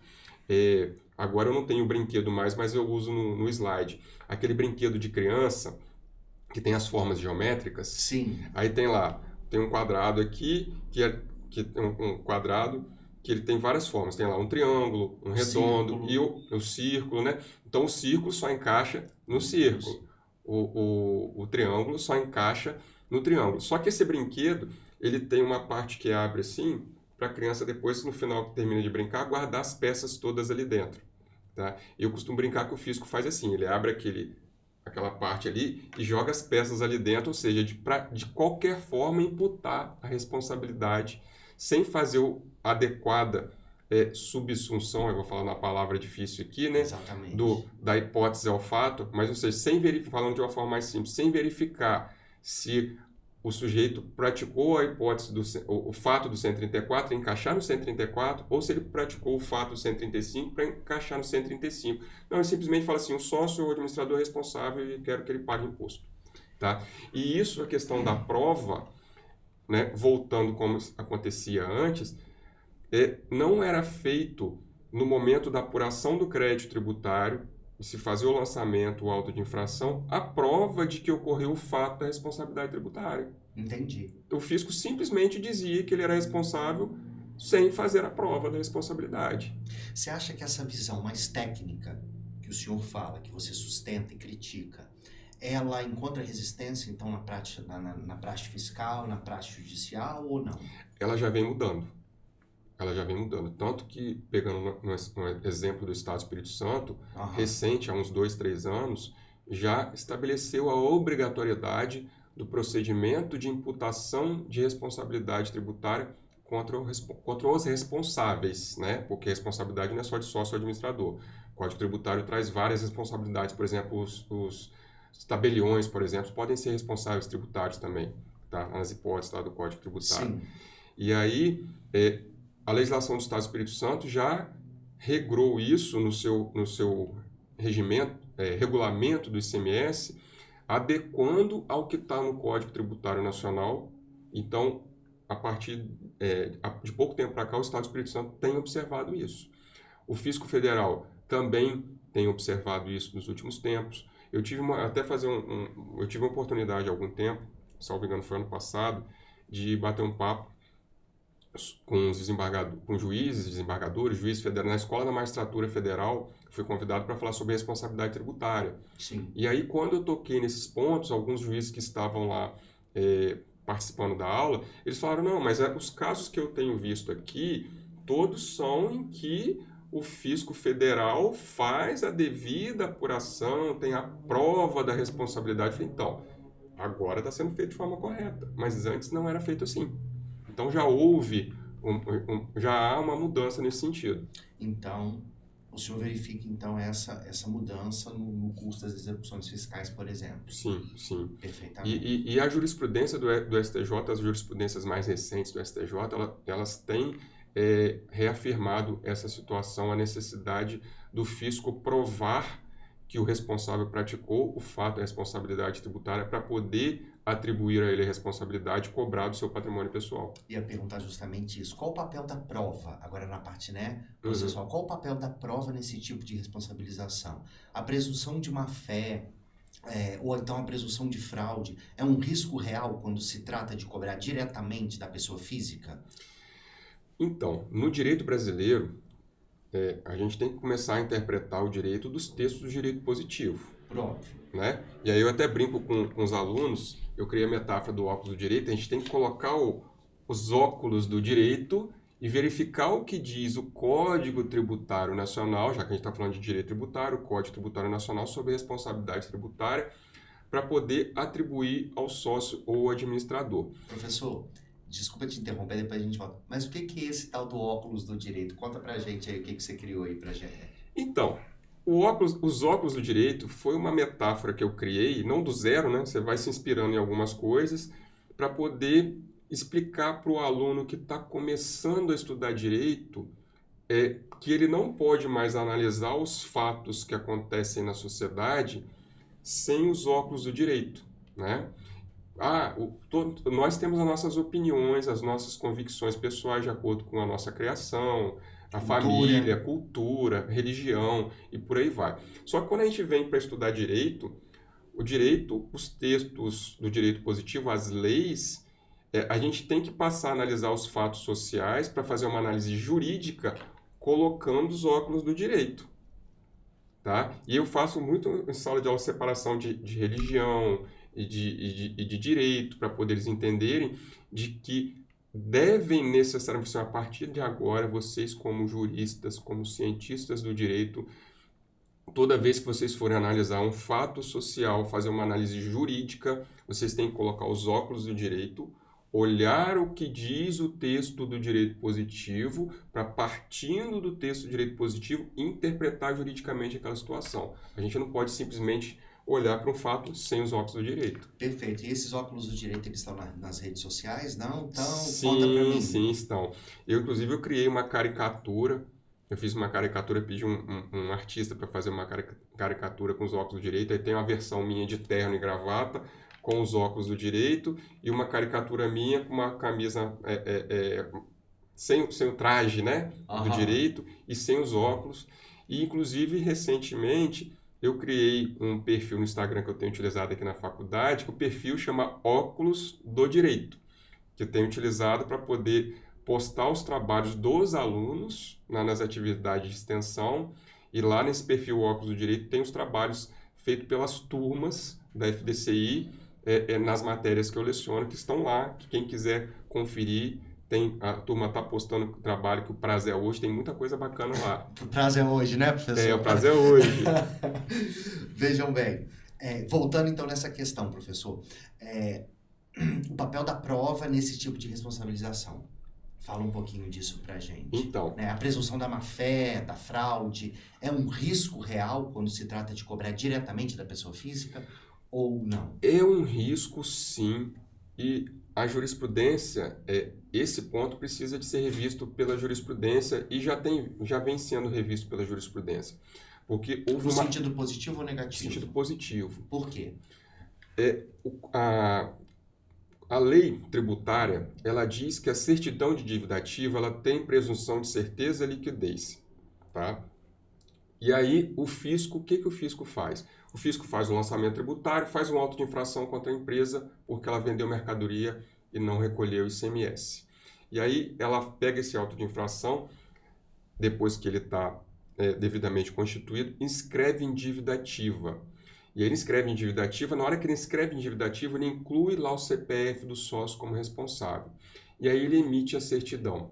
Agora eu não tenho brinquedo mais, mas eu uso no slide. Aquele brinquedo de criança que tem as formas geométricas. Sim. Aí tem um quadrado aqui, que tem um quadrado que ele tem várias formas. Tem lá um triângulo, um redondo Círculo. e o círculo, né? Então o círculo só encaixa no círculo. O triângulo só encaixa no triângulo. Só que esse brinquedo, ele tem uma parte que abre assim, para a criança depois, no final que termina de brincar, guardar as peças todas ali dentro. Tá? Eu costumo brincar que o físico faz assim, ele abre aquela parte ali e joga as peças ali dentro, ou seja, de qualquer forma imputar a responsabilidade sem fazer adequada subsunção, eu vou falar uma palavra difícil aqui, né? Exatamente. Da hipótese ao fato, mas ou seja, sem verificar, falando de uma forma mais simples, sem verificar se o sujeito praticou a hipótese o fato do 134 encaixar no 134 ou se ele praticou o fato do 135 para encaixar no 135. Não, ele simplesmente fala assim, o sócio ou o administrador é responsável e quero que ele pague imposto. Tá? E isso, a questão da prova, né, voltando como acontecia antes, não era feito no momento da apuração do crédito tributário, e se fazer o lançamento, o auto de infração, a prova de que ocorreu o fato da responsabilidade tributária. Entendi. O fisco simplesmente dizia que ele era responsável sem fazer a prova da responsabilidade. Você acha que essa visão mais técnica que o senhor fala, que você sustenta e critica, ela encontra resistência, então, na prática fiscal, na prática judicial ou não? Ela já vem mudando. Tanto que, pegando um exemplo do Estado do Espírito Santo, recente, há uns 2, 3 anos, já estabeleceu a obrigatoriedade do procedimento de imputação de responsabilidade tributária contra os responsáveis, né? Porque a responsabilidade não é só de sócio ou administrador. O Código Tributário traz várias responsabilidades, por exemplo, os tabeliões, por exemplo, podem ser responsáveis tributários também, tá? Nas hipóteses lá do Código Tributário. Sim. E aí, a legislação do Estado do Espírito Santo já regrou isso no seu regulamento do ICMS, adequando ao que está no Código Tributário Nacional. Então, a partir de pouco tempo para cá, o Estado do Espírito Santo tem observado isso. O Fisco Federal também tem observado isso nos últimos tempos. Eu tive uma oportunidade há algum tempo, salvo engano foi ano passado, de bater um papo com juízes, desembargadores, juízes federais, na Escola da Magistratura Federal, fui convidado para falar sobre a responsabilidade tributária. Sim. E aí, quando eu toquei nesses pontos, alguns juízes que estavam lá participando da aula, eles falaram, não, mas os casos que eu tenho visto aqui, todos são em que o fisco federal faz a devida apuração, tem a prova da responsabilidade. Eu falei, então, agora está sendo feito de forma correta, mas antes não era feito assim. Então já houve, já há uma mudança nesse sentido. Então, o senhor verifica então essa mudança no custo das execuções fiscais, por exemplo? Sim, sim. Perfeitamente. E a jurisprudência do STJ, as jurisprudências mais recentes do STJ, elas têm reafirmado essa situação, a necessidade do fisco provar que o responsável praticou o fato da responsabilidade tributária para poder atribuir a ele a responsabilidade e cobrar do seu patrimônio pessoal. Ia perguntar justamente isso. Qual o papel da prova, agora na parte processual, qual o papel da prova nesse tipo de responsabilização? A presunção de má-fé, ou então a presunção de fraude, é um risco real quando se trata de cobrar diretamente da pessoa física? Então, no direito brasileiro, a gente tem que começar a interpretar o direito dos textos do direito positivo. Óbvio. Né? E aí eu até brinco com os alunos, eu criei a metáfora do óculos do direito, a gente tem que colocar os óculos do direito e verificar o que diz o Código Tributário Nacional, já que a gente está falando de direito tributário, o Código Tributário Nacional sobre responsabilidade tributária, para poder atribuir ao sócio ou administrador. Professor, desculpa te interromper, depois a gente volta. Mas o que é esse tal do óculos do direito? Conta pra gente aí o que você criou aí pra gente. Então, os óculos do direito foi uma metáfora que eu criei, não do zero, né? Você vai se inspirando em algumas coisas para poder explicar para o aluno que está começando a estudar direito que ele não pode mais analisar os fatos que acontecem na sociedade sem os óculos do direito, né? Nós temos as nossas opiniões, as nossas convicções pessoais de acordo com a nossa criação, a família, cultura, religião e por aí vai. Só que quando a gente vem para estudar direito, os textos do direito positivo, as leis, a gente tem que passar a analisar os fatos sociais para fazer uma análise jurídica colocando os óculos do direito. Tá? E eu faço muito em sala de aula separação de religião e de direito, para poder eles entenderem de que devem necessariamente, a partir de agora, vocês como juristas, como cientistas do direito, toda vez que vocês forem analisar um fato social, fazer uma análise jurídica, vocês têm que colocar os óculos do direito, olhar o que diz o texto do direito positivo, para, partindo do texto do direito positivo, interpretar juridicamente aquela situação. A gente não pode simplesmente olhar para um fato sem os óculos do direito. Perfeito. E esses óculos do direito, eles estão nas redes sociais? Não? Então, sim, conta para mim. Sim, estão. Inclusive, eu criei uma caricatura. Eu fiz uma caricatura, pedi um artista para fazer uma caricatura com os óculos do direito. Aí tem uma versão minha de terno e gravata, com os óculos do direito, e uma caricatura minha com uma camisa sem o traje, né, do direito, e sem os óculos. E, inclusive, recentemente, eu criei um perfil no Instagram que eu tenho utilizado aqui na faculdade, que o perfil chama Óculos do Direito, que eu tenho utilizado para poder postar os trabalhos dos alunos nas atividades de extensão, e lá nesse perfil Óculos do Direito tem os trabalhos feitos pelas turmas da FDCI, nas matérias que eu leciono, que estão lá, que quem quiser conferir, a turma está postando trabalho, que o prazo é hoje, tem muita coisa bacana lá. O prazo é hoje, né, professor? O prazo é hoje. Vejam bem, voltando então nessa questão, professor, o papel da prova nesse tipo de responsabilização. Fala um pouquinho disso pra gente. Então, A presunção da má-fé, da fraude, é um risco real quando se trata de cobrar diretamente da pessoa física ou não? É um risco, sim, e a jurisprudência, esse ponto precisa de ser revisto pela jurisprudência e já vem sendo revisto pela jurisprudência. Porque houve no sentido positivo ou negativo? No sentido positivo. Por quê? A lei tributária, ela diz que a certidão de dívida ativa, ela tem presunção de certeza e liquidez, tá? E aí, o que o fisco faz? O fisco faz um lançamento tributário, faz um auto de infração contra a empresa porque ela vendeu mercadoria e não recolheu ICMS. E aí, ela pega esse auto de infração, depois que ele está devidamente constituído, inscreve em dívida ativa. E aí ele inscreve em dívida ativa, na hora que ele inscreve em dívida ativa, ele inclui lá o CPF do sócio como responsável. E aí ele emite a certidão.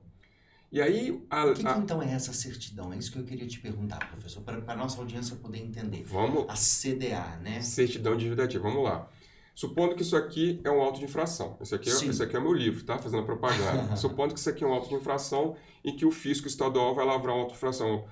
E aí, o que então é essa certidão? É isso que eu queria te perguntar, professor, para a nossa audiência poder entender. A CDA, né? Certidão de dívida ativa. Vamos lá. Supondo que isso aqui é um auto de infração. Esse aqui é o meu livro, tá? Fazendo propaganda. Supondo que isso aqui é um auto de infração em que o fisco estadual vai lavrar um auto de infração.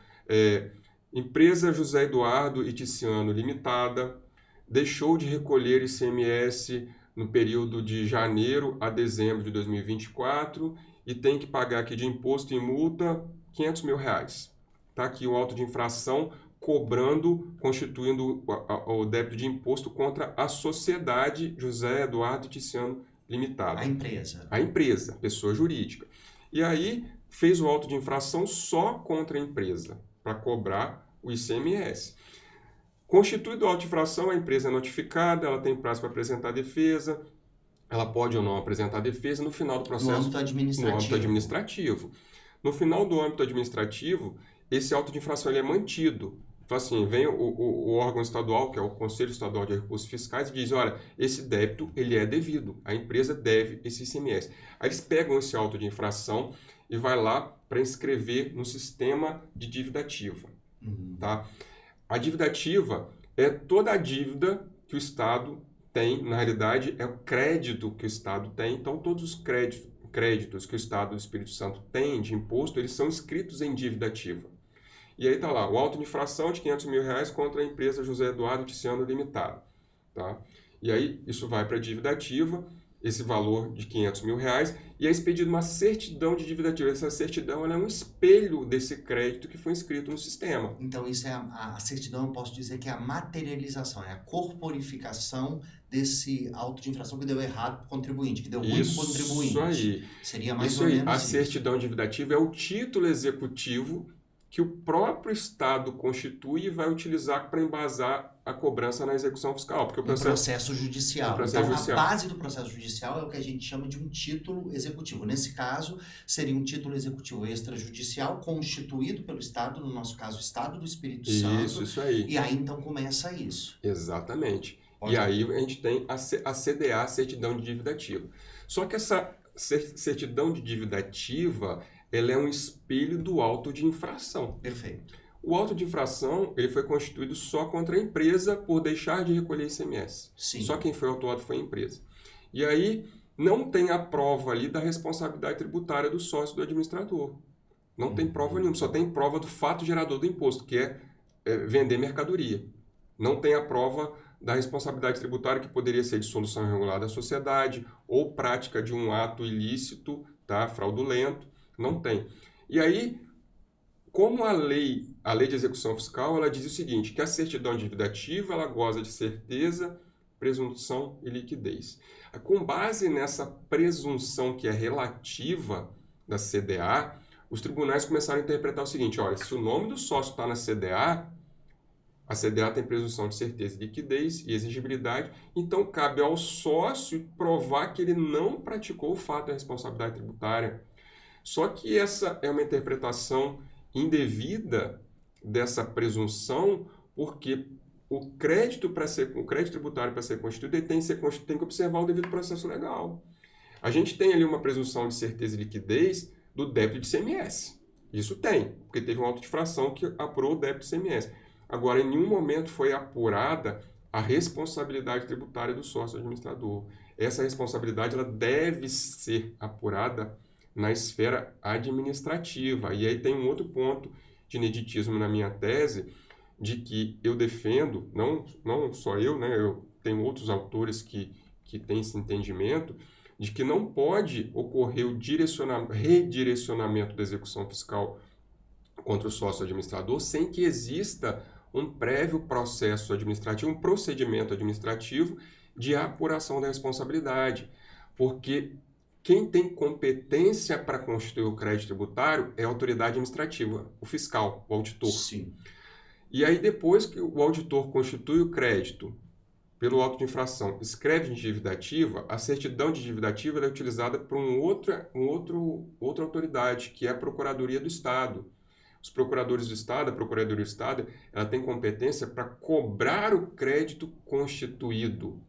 Empresa José Eduardo e Ticiano Limitada deixou de recolher ICMS no período de janeiro a dezembro de 2024 e tem que pagar aqui de imposto e multa R$500 mil. Está aqui o auto de infração constituindo o débito de imposto contra a sociedade José Eduardo e Ticiano Limitada. A empresa, pessoa jurídica. E aí fez o auto de infração só contra a empresa, para cobrar o ICMS. Constituído o auto de infração, a empresa é notificada, ela tem prazo para apresentar a defesa, ela pode ou não apresentar a defesa no final do processo. No âmbito administrativo. No final do âmbito administrativo, esse auto de infração ele é mantido. Então, assim, vem o órgão estadual, que é o Conselho Estadual de Recursos Fiscais, e diz, olha, esse débito ele é devido, a empresa deve esse ICMS. Aí eles pegam esse auto de infração e vai lá para inscrever no sistema de dívida ativa. Tá? A dívida ativa é toda a dívida que o Estado tem, na realidade, é o crédito que o Estado tem. Então, todos os créditos que o Estado do Espírito Santo tem de imposto, eles são inscritos em dívida ativa. E aí está lá, o auto de infração de R$500 mil contra a empresa José Eduardo Ticiano Limitada. Tá? E aí, isso vai para a dívida ativa. esse valor de R$ 500.000 e é expedida uma certidão de dívida ativa. Essa certidão ela é um espelho desse crédito que foi inscrito no sistema. Então, isso é a certidão, eu posso dizer que é a materialização, é a corporificação desse auto de infração que deu errado para o contribuinte, que deu ruim para o contribuinte. Isso aí. Seria mais Isso ou aí. menos A isso. certidão de dívida ativa é o título executivo que o próprio Estado constitui e vai utilizar para embasar a cobrança na execução fiscal. Porque o processo judicial. processo Então, judicial. A base do processo judicial é o que a gente chama de um título executivo. Nesse caso, seria um título executivo extrajudicial constituído pelo Estado, no nosso caso, o Estado do Espírito Santo. Isso aí. E aí, então, começa isso. Exatamente. E aí a gente tem a CDA, Certidão de Dívida Ativa. Só que essa certidão de dívida ativa, ela é um espelho do auto de infração. Perfeito. O auto de infração ele foi constituído só contra a empresa por deixar de recolher ICMS. Sim. Só quem foi autuado foi a empresa. E aí não tem a prova ali da responsabilidade tributária do sócio do administrador. Não tem prova nenhuma, só tem prova do fato gerador do imposto, que é vender mercadoria. Não tem a prova da responsabilidade tributária, que poderia ser dissolução irregular da sociedade ou prática de um ato ilícito, tá, fraudulento. Não tem. E aí, como a lei de execução fiscal, ela diz o seguinte, que a certidão de dívida ativa, ela goza de certeza, presunção e liquidez. Com base nessa presunção que é relativa da CDA, os tribunais começaram a interpretar o seguinte, olha, se o nome do sócio está na CDA, a CDA tem presunção de certeza, liquidez e exigibilidade, então cabe ao sócio provar que ele não praticou o fato da responsabilidade tributária. Só que essa é uma interpretação indevida dessa presunção, porque o crédito tributário para ser constituído ele tem que observar o devido processo legal. A gente tem ali uma presunção de certeza e liquidez do débito de ICMS. Isso tem, porque teve um auto de infração que apurou o débito de ICMS. Agora, em nenhum momento foi apurada a responsabilidade tributária do sócio administrador. Essa responsabilidade ela deve ser apurada na esfera administrativa. E aí tem um outro ponto de ineditismo na minha tese, de que eu defendo, não só eu, né, eu tenho outros autores que têm esse entendimento, de que não pode ocorrer o redirecionamento da execução fiscal contra o sócio administrador sem que exista um prévio processo administrativo, um procedimento administrativo de apuração da responsabilidade. Porque quem tem competência para constituir o crédito tributário é a autoridade administrativa, o fiscal, o auditor. Sim. E aí, depois que o auditor constitui o crédito pelo auto de infração, escreve de dívida ativa, a certidão de dívida ativa é utilizada por outra autoridade, que é a Procuradoria do Estado. Os procuradores do Estado, a Procuradoria do Estado, ela tem competência para cobrar o crédito constituído.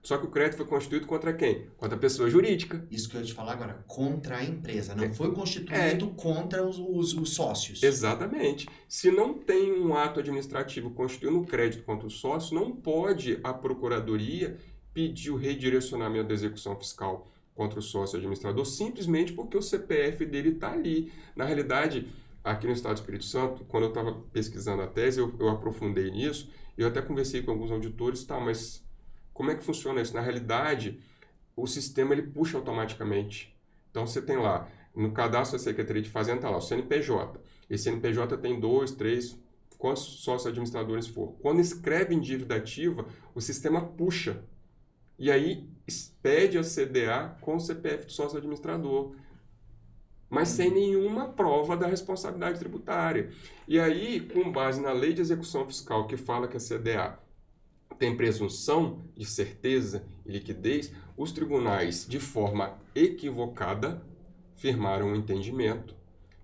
Só que o crédito foi constituído contra quem? Contra a pessoa jurídica. Isso que eu ia te falar agora, contra a empresa. Não foi constituído contra os sócios. Exatamente. Se não tem um ato administrativo constituindo o crédito contra o sócio, não pode a Procuradoria pedir o redirecionamento da execução fiscal contra o sócio administrador, simplesmente porque o CPF dele está ali. Na realidade, aqui no Estado do Espírito Santo, quando eu estava pesquisando a tese, eu aprofundei nisso, eu até conversei com alguns auditores, mas como é que funciona isso? Na realidade, o sistema ele puxa automaticamente. Então, você tem lá, no cadastro da Secretaria de Fazenda, está lá o CNPJ. Esse CNPJ tem 2, 3, quantos sócios administradores for. Quando escreve em dívida ativa, o sistema puxa. E aí, expede a CDA com o CPF do sócio administrador, mas sem nenhuma prova da responsabilidade tributária. E aí, com base na lei de execução fiscal, que fala que a CDA tem presunção de certeza e liquidez, os tribunais, de forma equivocada, firmaram um entendimento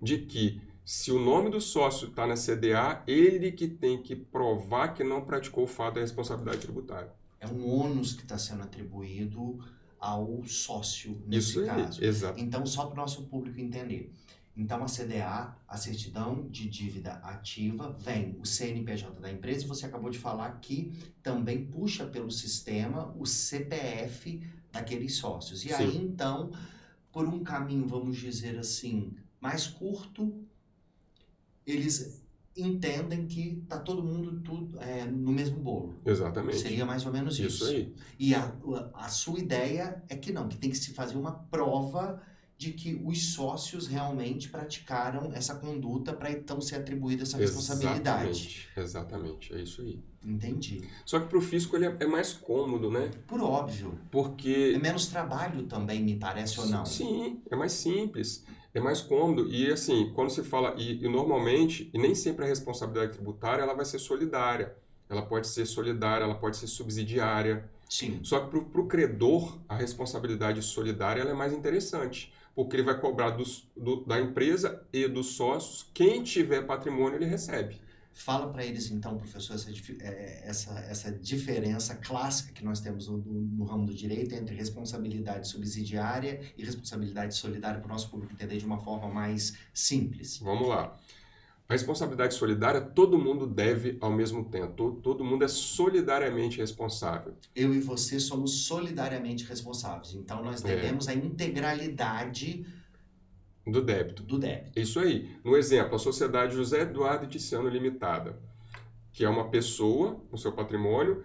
de que, se o nome do sócio está na CDA, ele que tem que provar que não praticou o fato da responsabilidade tributária. É um ônus que está sendo atribuído ao sócio nesse caso. Exato. Então, só para o nosso público entender. Então, a CDA, a certidão de dívida ativa, vem o CNPJ da empresa, e você acabou de falar que também puxa pelo sistema o CPF daqueles sócios. E aí, então, por um caminho, vamos dizer assim, mais curto, eles entendem que tá todo mundo no mesmo bolo. Exatamente. Seria mais ou menos isso. Isso aí. E a sua ideia é que não, que tem que se fazer uma prova de que os sócios realmente praticaram essa conduta para então ser atribuída essa responsabilidade. Exatamente, é isso aí. Entendi. Só que para o fisco ele é mais cômodo, né? Por óbvio. Porque... É menos trabalho também, me parece, ou não? Sim, é mais simples, é mais cômodo. E assim, quando se fala, e normalmente, e nem sempre a responsabilidade tributária ela vai ser solidária. Ela pode ser solidária, ela pode ser subsidiária. Sim. Só que para o credor, a responsabilidade solidária ela é mais interessante, porque ele vai cobrar da empresa e dos sócios, quem tiver patrimônio ele recebe. Fala para eles então, professor, essa diferença clássica que nós temos no ramo do direito entre responsabilidade subsidiária e responsabilidade solidária para o nosso público entender de uma forma mais simples. Vamos lá. A responsabilidade solidária, todo mundo deve ao mesmo tempo. Todo mundo é solidariamente responsável. Eu e você somos solidariamente responsáveis. Então, nós devemos a integralidade do débito. Do débito. Isso aí. No exemplo, a sociedade José Eduardo e Ticiano Limitada, que é uma pessoa, o seu patrimônio,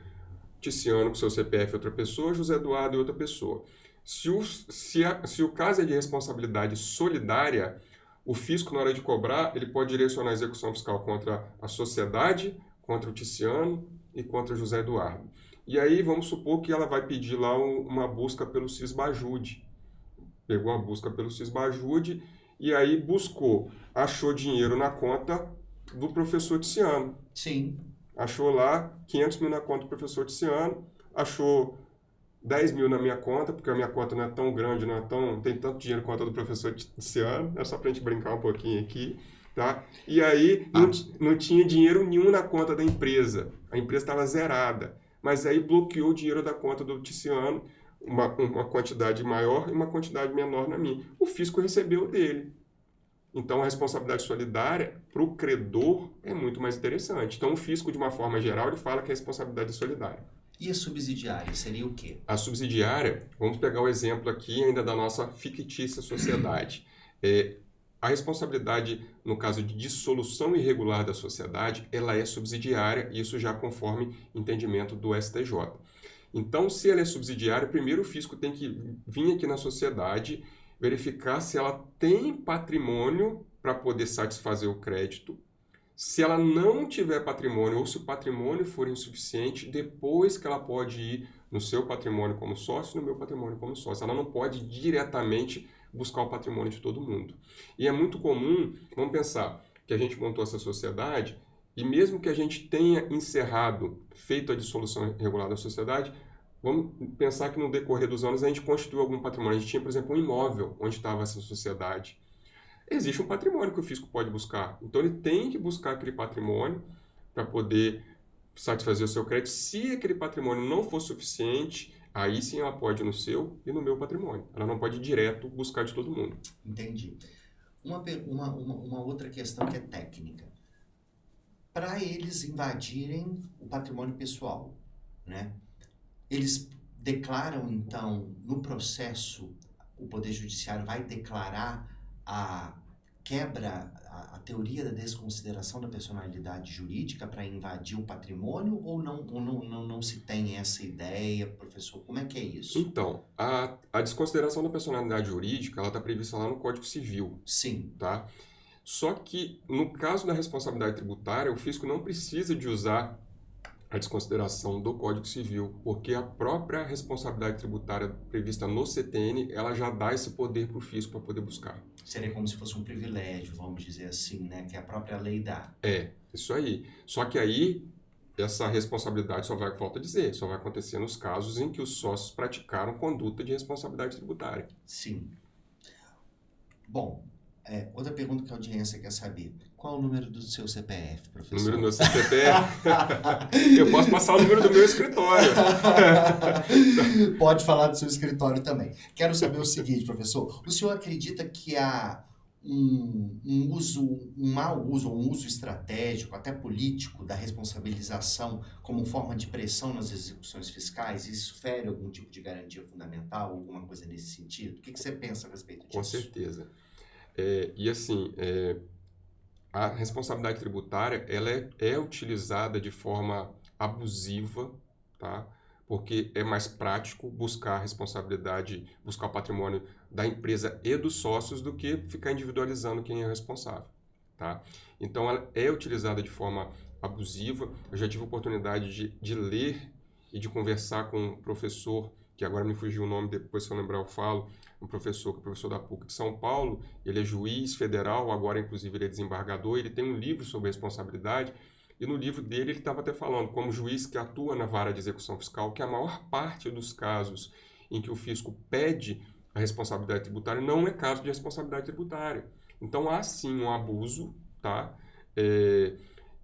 Ticiano com seu CPF outra pessoa, José Eduardo e outra pessoa. Se o caso é de responsabilidade solidária, o fisco, na hora de cobrar, ele pode direcionar a execução fiscal contra a sociedade, contra o Ticiano e contra o José Eduardo. E aí, vamos supor que ela vai pedir lá uma busca pelo Sisbajude. Pegou a busca pelo Sisbajude e aí buscou, achou dinheiro na conta do professor Ticiano. Sim. Achou lá 500 mil na conta do professor Ticiano, achou 10 mil na minha conta, porque a minha conta não é tão grande, não tem tanto dinheiro quanto a do professor Ticiano, é só pra gente brincar um pouquinho aqui, tá? E aí não tinha dinheiro nenhum na conta da empresa, a empresa estava zerada, mas aí bloqueou o dinheiro da conta do Ticiano, uma quantidade maior e uma quantidade menor na minha. O fisco recebeu dele. Então, a responsabilidade solidária para o credor é muito mais interessante. Então, o fisco, de uma forma geral, ele fala que a responsabilidade é solidária. E a subsidiária seria o quê? A subsidiária, vamos pegar o exemplo aqui ainda da nossa fictícia sociedade. A responsabilidade, no caso de dissolução irregular da sociedade, ela é subsidiária, isso já conforme entendimento do STJ. Então, se ela é subsidiária, primeiro o fisco tem que vir aqui na sociedade, verificar se ela tem patrimônio para poder satisfazer o crédito. Se ela não tiver patrimônio ou se o patrimônio for insuficiente, depois que ela pode ir no seu patrimônio como sócio e no meu patrimônio como sócio. Ela não pode diretamente buscar o patrimônio de todo mundo. E é muito comum, vamos pensar, que a gente montou essa sociedade e mesmo que a gente tenha encerrado, feito a dissolução irregular da sociedade, vamos pensar que no decorrer dos anos a gente constituiu algum patrimônio. A gente tinha, por exemplo, um imóvel onde estava essa sociedade. Existe um patrimônio que o fisco pode buscar. Então, ele tem que buscar aquele patrimônio para poder satisfazer o seu crédito. Se aquele patrimônio não for suficiente, aí sim ela pode ir no seu e no meu patrimônio. Ela não pode ir direto buscar de todo mundo. Entendi. Uma outra questão que é técnica. Para eles invadirem o patrimônio pessoal, né? Eles declaram, então, no processo, o Poder Judiciário vai declarar a quebra, a teoria da desconsideração da personalidade jurídica para invadir o patrimônio ou não se tem essa ideia, professor? Como é que é isso? Então, a desconsideração da personalidade jurídica, ela está prevista lá no Código Civil. Sim. Tá? Só que, no caso da responsabilidade tributária, o fisco não precisa de usar a desconsideração do Código Civil, porque a própria responsabilidade tributária prevista no CTN, ela já dá esse poder para o fisco para poder buscar. Seria como se fosse um privilégio, vamos dizer assim, né? Que a própria lei dá. É, isso aí. Só que aí, essa responsabilidade só vai, volto a dizer, só vai acontecer nos casos em que os sócios praticaram conduta de responsabilidade tributária. Sim. Bom, outra pergunta que a audiência quer saber. Qual o número do seu CPF, professor? O número do meu CPF? Eu posso passar o número do meu escritório. Pode falar do seu escritório também. Quero saber o seguinte, professor. O senhor acredita que há um mau uso, ou um uso estratégico, até político, da responsabilização como forma de pressão nas execuções fiscais? Isso fere algum tipo de garantia fundamental, alguma coisa nesse sentido? O que você pensa a respeito disso? Com certeza. E assim, A responsabilidade tributária ela é utilizada de forma abusiva, tá? Porque é mais prático buscar a responsabilidade, buscar o patrimônio da empresa e dos sócios do que ficar individualizando quem é responsável, tá? Então, ela é utilizada de forma abusiva. Eu já tive a oportunidade de ler e de conversar com um professor, que agora me fugiu o nome, depois se eu lembrar eu falo, um professor, que é professor da PUC de São Paulo, ele é juiz federal, agora inclusive ele é desembargador, ele tem um livro sobre responsabilidade, e no livro dele ele estava até falando, como juiz que atua na vara de execução fiscal, que a maior parte dos casos em que o fisco pede a responsabilidade tributária não é caso de responsabilidade tributária. Então há sim um abuso, tá?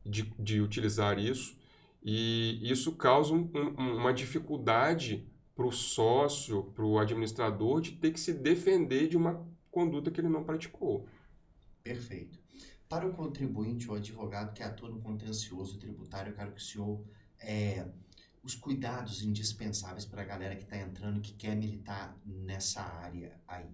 De utilizar isso, e isso causa uma dificuldade para o sócio, para o administrador, de ter que se defender de uma conduta que ele não praticou. Perfeito. Para o contribuinte ou advogado que atua no contencioso tributário, eu quero que o senhor os cuidados indispensáveis para a galera que está entrando, que quer militar nessa área aí.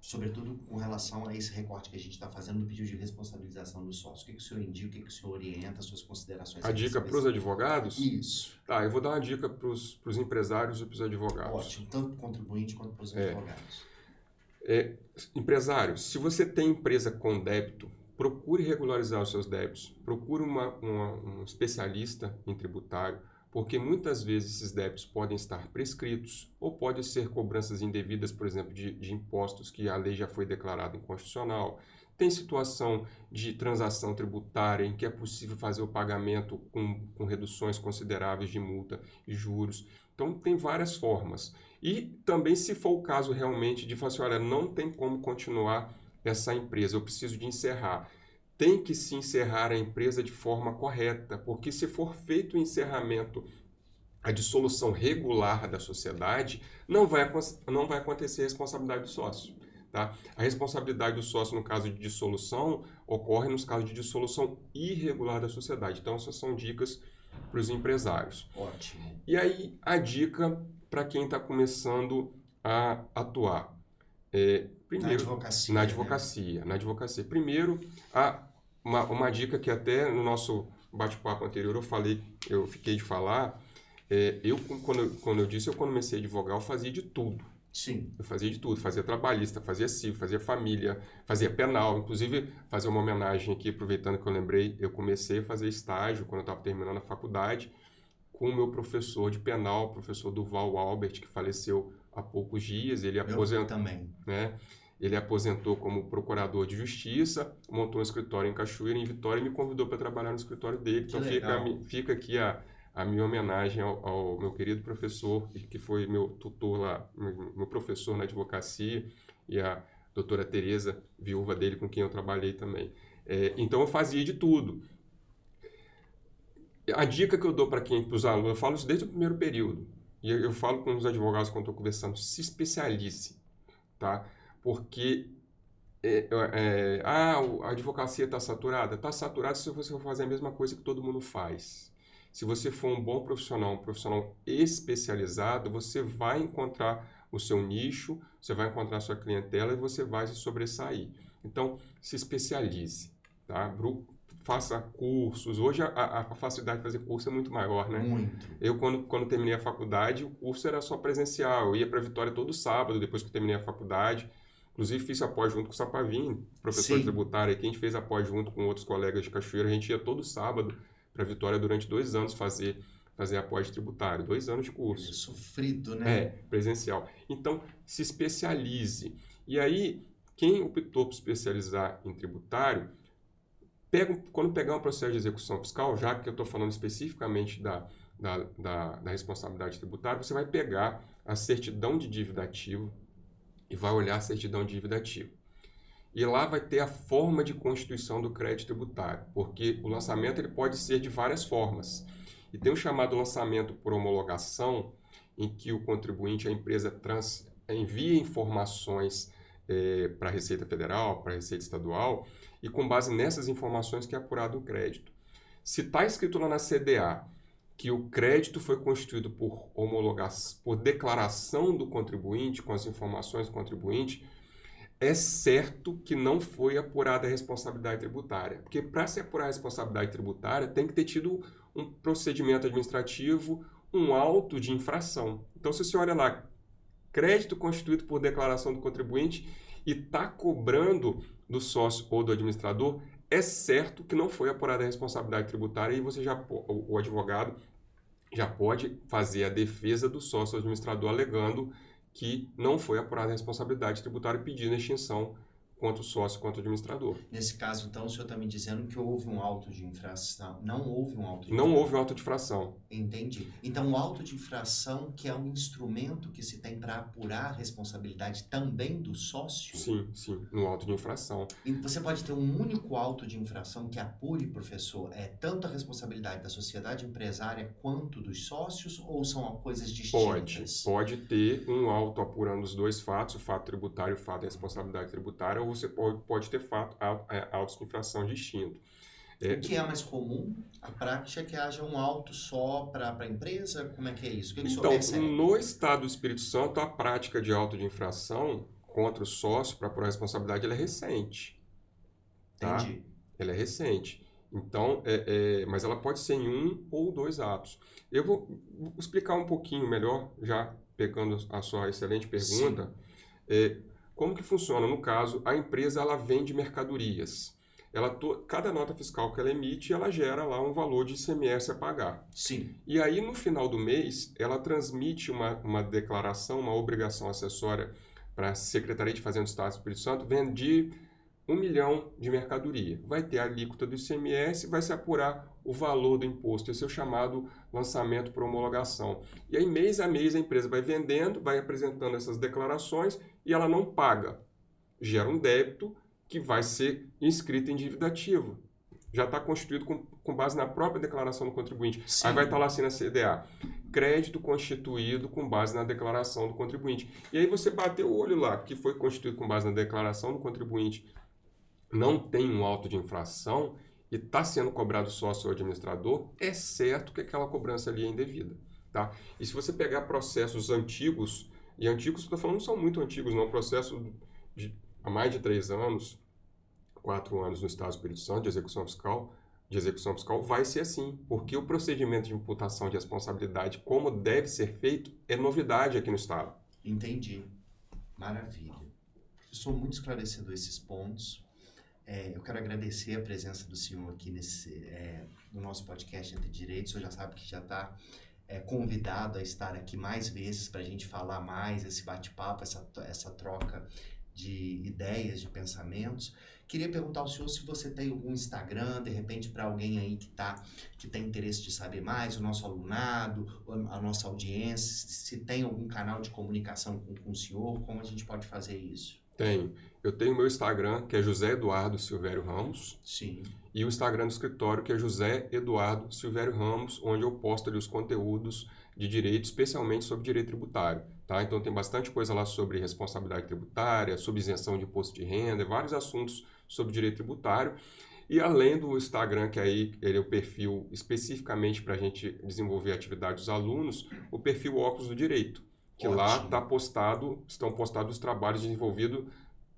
Sobretudo com relação a esse recorte que a gente está fazendo no pedido de responsabilização do sócio. O que o senhor indica, o que o senhor orienta, as suas considerações? A dica para os advogados? Isso. Tá, eu vou dar uma dica para os empresários e para os advogados. Ótimo, tanto para o contribuinte quanto para os advogados. Empresário, se você tem empresa com débito, procure regularizar os seus débitos, procure um especialista em tributário, porque muitas vezes esses débitos podem estar prescritos ou podem ser cobranças indevidas, por exemplo, de impostos que a lei já foi declarada inconstitucional. Tem situação de transação tributária em que é possível fazer o pagamento com reduções consideráveis de multa e juros. Então, tem várias formas. E também, se for o caso realmente de falar assim, olha, não tem como continuar essa empresa, eu preciso de encerrar. Tem que se encerrar a empresa de forma correta, porque se for feito o encerramento, a dissolução regular da sociedade, não vai acontecer a responsabilidade do sócio. Tá? A responsabilidade do sócio no caso de dissolução ocorre nos casos de dissolução irregular da sociedade. Então, essas são dicas para os empresários. Ótimo. E aí, a dica para quem está começando a atuar. Primeiro, na advocacia. Primeiro, uma dica que até no nosso bate-papo anterior eu fiquei de falar, quando eu comecei a advogar, eu fazia de tudo. Sim. Eu fazia de tudo, fazia trabalhista, fazia civil, fazia família, fazia penal, inclusive fazer uma homenagem aqui, aproveitando que eu lembrei, eu comecei a fazer estágio quando eu estava terminando a faculdade com o meu professor de penal, o professor Duval Albert, que faleceu há poucos dias, ele aposentou também. Né? Ele aposentou como procurador de justiça, montou um escritório em Cachoeira, em Vitória, e me convidou para trabalhar no escritório dele. Então fica aqui a minha homenagem ao meu querido professor, que foi meu tutor lá, meu professor na advocacia, e a doutora Tereza, viúva dele, com quem eu trabalhei também. Então eu fazia de tudo. A dica que eu dou para os alunos, eu falo isso desde o primeiro período, e eu falo com os advogados quando estou conversando, se especialize, tá? Porque a advocacia está saturada? Está saturada se você for fazer a mesma coisa que todo mundo faz. Se você for um bom profissional, um profissional especializado, você vai encontrar o seu nicho, você vai encontrar a sua clientela e você vai se sobressair. Então, se especialize, tá? Faça cursos. Hoje a facilidade de fazer curso é muito maior, né? Muito. Eu, quando terminei a faculdade, o curso era só presencial. Eu ia para Vitória todo sábado, depois que eu terminei a faculdade. Inclusive, fiz após junto com o Sapavini, professor tributário aqui. A gente fez após junto com outros colegas de Cachoeira. A gente ia todo sábado para Vitória durante 2 anos fazer após tributário. 2 anos de curso. Sofrido, né? Presencial. Então, se especialize. E aí, quem optou por especializar em tributário, quando pegar um processo de execução fiscal, já que eu estou falando especificamente da responsabilidade tributária, você vai pegar a certidão de dívida ativa e vai olhar a certidão de dívida ativa. E lá vai ter a forma de constituição do crédito tributário, porque o lançamento ele pode ser de várias formas. E tem o chamado lançamento por homologação, em que o contribuinte, a empresa envia informações para a Receita Federal, para a Receita Estadual, e com base nessas informações que é apurado o crédito. Se está escrito lá na CDA que o crédito foi constituído por homologação, por declaração do contribuinte, com as informações do contribuinte, é certo que não foi apurada a responsabilidade tributária. Porque para se apurar a responsabilidade tributária, tem que ter tido um procedimento administrativo, um auto de infração. Então, se você olha lá, crédito constituído por declaração do contribuinte e está cobrando do sócio ou do administrador, é certo que não foi apurada a responsabilidade tributária e o advogado já pode fazer a defesa do sócio ou administrador alegando que não foi apurada a responsabilidade tributária e pedindo a extinção quanto sócio quanto administrador. Nesse caso, então, o senhor está me dizendo que houve um auto de infração. Não houve um auto de Não infração. houve um auto de infração. Entendi. Então, o auto de infração, que é um instrumento que se tem para apurar a responsabilidade também do sócio? Sim, no auto de infração. E você pode ter um único auto de infração que apure, professor, tanto a responsabilidade da sociedade empresária quanto dos sócios, ou são coisas distintas? Pode ter um auto apurando os dois fatos, o fato tributário e o fato da responsabilidade tributária, ou você pode ter autos de infração distintos. O que é mais comum? A prática é que haja um auto só para a empresa? Como é que é isso? O que o senhor percebe? No estado do Espírito Santo, a prática de auto de infração contra o sócio para apurar a responsabilidade ela é recente. Tá? Entendi. Ela é recente. Então, mas ela pode ser em um ou dois atos. Eu vou explicar um pouquinho melhor, já pegando a sua excelente pergunta, como que funciona. No caso, a empresa ela vende mercadorias. Cada nota fiscal que ela emite, ela gera lá um valor de ICMS a pagar. Sim. E aí, no final do mês, ela transmite uma declaração, uma obrigação acessória para a Secretaria de Fazenda do Estado do Espírito Santo, vendi 1 milhão de mercadoria. Vai ter a alíquota do ICMS, vai se apurar o valor do imposto. Esse é o chamado lançamento por homologação. E aí, mês a mês, a empresa vai vendendo, vai apresentando essas declarações e ela não paga. Gera um débito que vai ser inscrito em dívida ativa. Já está constituído com base na própria declaração do contribuinte. Sim. Aí vai estar lá assim na CDA. Crédito constituído com base na declaração do contribuinte. E aí você bateu o olho lá, que foi constituído com base na declaração do contribuinte, não tem um auto de infração e está sendo cobrado sócio ou administrador, é certo que aquela cobrança ali é indevida. Tá? E se você pegar processos antigos, e antigos, estou falando, não são muito antigos, não, processo há mais de 3 anos, 4 anos no Estado do Espírito Santo de execução fiscal, vai ser assim, porque o procedimento de imputação de responsabilidade, como deve ser feito, é novidade aqui no Estado. Entendi. Maravilha. Professor, muito esclarecedor esses pontos. Eu quero agradecer a presença do senhor aqui no nosso podcast Entre Direitos. O senhor já sabe que já está convidado a estar aqui mais vezes para a gente falar mais, esse bate-papo, essa troca de ideias, de pensamentos. Queria perguntar ao senhor se você tem algum Instagram, de repente, para alguém aí que tem interesse de saber mais, o nosso alunado, a nossa audiência, se tem algum canal de comunicação com o senhor, como a gente pode fazer isso? Tenho. Eu tenho o meu Instagram, que é José Eduardo Silvério Ramos. Sim. E o Instagram do escritório, que é José Eduardo Silvério Ramos, onde eu posto ali os conteúdos de direito, especialmente sobre direito tributário. Tá? Então tem bastante coisa lá sobre responsabilidade tributária, sobre isenção de imposto de renda, vários assuntos sobre direito tributário. E além do Instagram, que aí ele é o perfil especificamente para a gente desenvolver a atividade dos alunos, o perfil Óculos do Direito, que Ótimo. lá estão postados os trabalhos desenvolvidos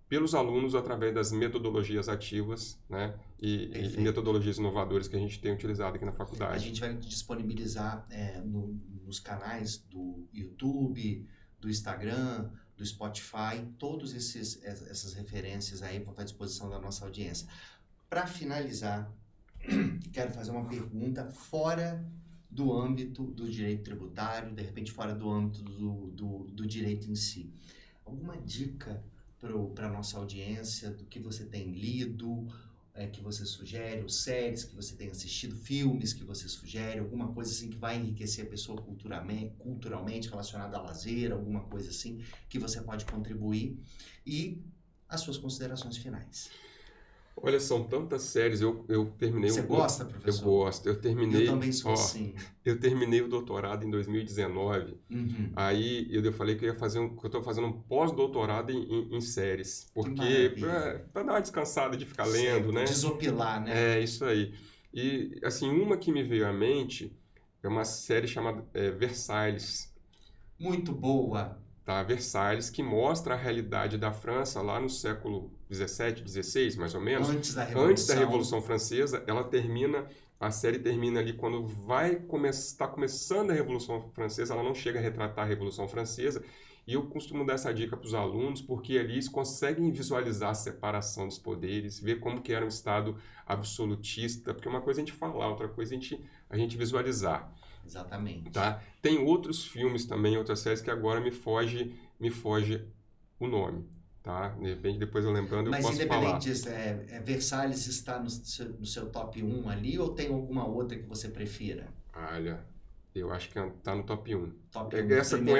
pelos alunos através das metodologias ativas, né, e metodologias inovadoras que a gente tem utilizado aqui na faculdade. A gente vai disponibilizar nos canais do YouTube, do Instagram, do Spotify, todas essas referências aí vão estar à disposição da nossa audiência. Para finalizar, quero fazer uma pergunta fora do âmbito do direito tributário, de repente fora do âmbito do direito em si. Alguma dica para a nossa audiência do que você tem lido, que você sugere, ou séries que você tem assistido, filmes que você sugere, alguma coisa assim que vai enriquecer a pessoa culturalmente relacionada a lazer, alguma coisa assim que você pode contribuir, e as suas considerações finais. Olha, são tantas séries, eu terminei... Você gosta, professor? Eu gosto, eu terminei... Eu também sou assim. Eu terminei o doutorado em 2019, Uhum. aí eu falei que eu estou fazendo um pós-doutorado em séries, porque para dar uma descansada de ficar lendo, né? Desopilar, né? É, isso aí. E, assim, uma que me veio à mente é uma série chamada Versailles. Muito boa. tá? Versalhes, que mostra a realidade da França lá no século XVII, XVI, mais ou menos. Antes da Antes da Revolução. Revolução Francesa, a série termina ali quando está começando a Revolução Francesa, ela não chega a retratar a Revolução Francesa, e eu costumo dar essa dica para os alunos, porque ali eles conseguem visualizar a separação dos poderes, ver como que era um Estado absolutista, porque uma coisa é a gente falar, outra coisa é a gente visualizar. Exatamente. Tá? Tem outros filmes também, outras séries que agora me foge o nome. Tá? De repente, depois eu lembrando, eu posso falar. Mas independente disso, Versalhes está no seu top 1 ali, ou tem alguma outra que você prefira? Olha, eu acho que tá no top 1. Top 1, eu gosto eu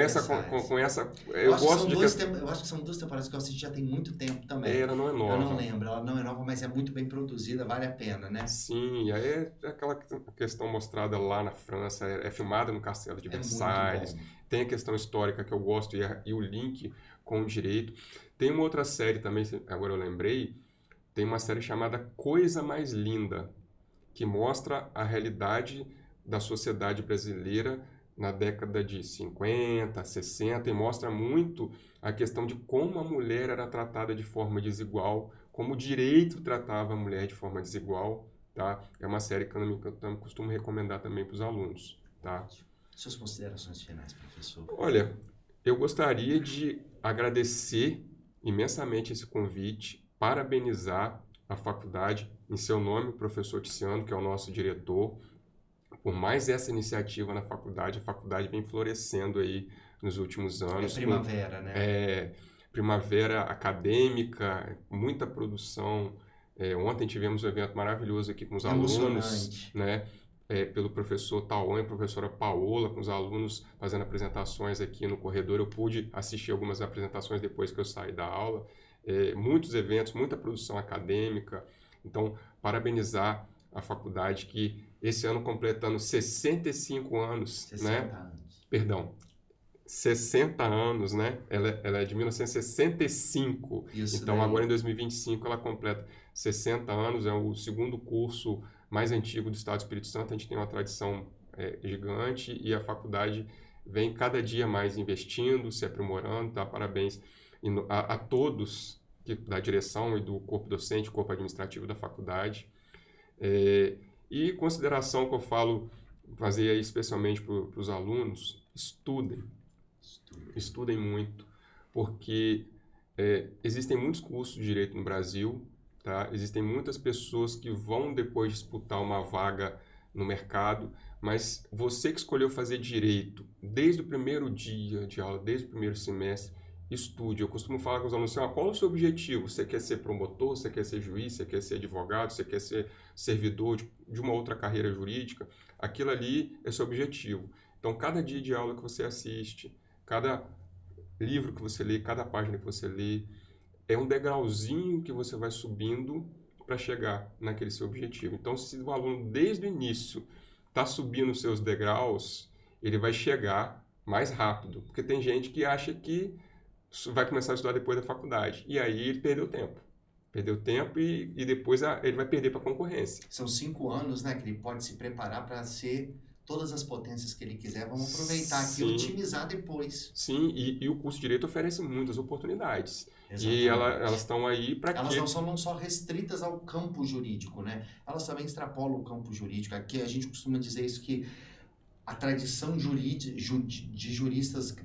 acho que são duas temporadas que eu assisti já tem muito tempo também. Ela não é nova. Eu não lembro, ela não é nova, mas é muito bem produzida, vale a pena, né? Sim, aí é aquela questão mostrada lá na França, é filmada no Castelo de Versalhes. Tem a questão histórica que eu gosto e o link com o direito. Tem uma outra série também, agora eu lembrei, tem uma série chamada Coisa Mais Linda, que mostra a realidade da sociedade brasileira na década de 50, 60, e mostra muito a questão de como a mulher era tratada de forma desigual, como o direito tratava a mulher de forma desigual, tá? É uma série que eu costumo recomendar também para os alunos, tá? Suas considerações finais, professor? Olha, eu gostaria de agradecer imensamente esse convite, parabenizar a faculdade, em seu nome, o professor Tiziano, que é o nosso diretor, por mais essa iniciativa na faculdade. A faculdade vem florescendo aí nos últimos anos. É primavera, né? Primavera acadêmica, muita produção. Ontem tivemos um evento maravilhoso aqui com os alunos, né? Pelo professor Tauan e professora Paola, com os alunos fazendo apresentações aqui no corredor. Eu pude assistir algumas apresentações depois que eu saí da aula. Muitos eventos, muita produção acadêmica. Então, parabenizar a faculdade que esse ano completando 65 anos, 60 né? anos. Perdão, 60 anos, né? Ela é de 1965. Então, agora em 2025 ela completa 60 anos. É o segundo curso mais antigo do Estado do Espírito Santo. A gente tem uma tradição gigante e a faculdade vem cada dia mais investindo, se aprimorando, tá? Parabéns a todos da direção e do corpo docente, corpo administrativo da faculdade. E consideração que eu falo, fazer aí especialmente para os alunos, estudem muito, porque existem muitos cursos de direito no Brasil, tá? Existem muitas pessoas que vão depois disputar uma vaga no mercado, mas você que escolheu fazer direito desde o primeiro dia de aula, desde o primeiro semestre, estude. Eu costumo falar com os alunos assim, qual é o seu objetivo? Você quer ser promotor? Você quer ser juiz? Você quer ser advogado? Você quer ser servidor de uma outra carreira jurídica? Aquilo ali é seu objetivo. Então, cada dia de aula que você assiste, cada livro que você lê, cada página que você lê, é um degrauzinho que você vai subindo para chegar naquele seu objetivo. Então, se o aluno, desde o início, está subindo os seus degraus, ele vai chegar mais rápido. Porque tem gente que acha que vai começar a estudar depois da faculdade. E aí ele perdeu tempo. Perdeu tempo e depois ele vai perder para a concorrência. São 5 anos, né, que ele pode se preparar para ser todas as potências que ele quiser. Vamos aproveitar aqui e otimizar depois. Sim, e o curso de Direito oferece muitas oportunidades. Exatamente. E elas estão aí para quê? Elas não são restritas ao campo jurídico, né? Elas também extrapolam o campo jurídico. Aqui a gente costuma dizer isso, que a tradição de juristas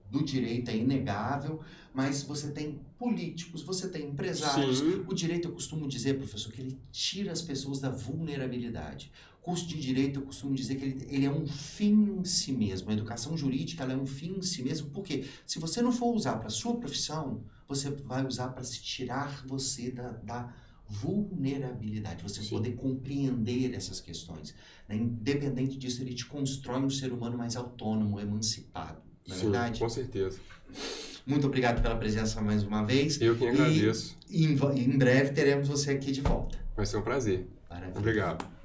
do direito é inegável, mas você tem políticos, você tem empresários. Sim. O direito, eu costumo dizer, professor, que ele tira as pessoas da vulnerabilidade. O curso de direito, eu costumo dizer que ele é um fim em si mesmo. A educação jurídica, ela é um fim em si mesmo, porque se você não for usar para a sua profissão, você vai usar para se tirar você da vulnerabilidade, você Sim. poder compreender essas questões. Né? Independente disso, ele te constrói um ser humano mais autônomo, emancipado. Não é verdade? Com certeza. Muito obrigado pela presença mais uma vez. Eu que agradeço. E em breve teremos você aqui de volta. Vai ser um prazer. Maravilha. Obrigado.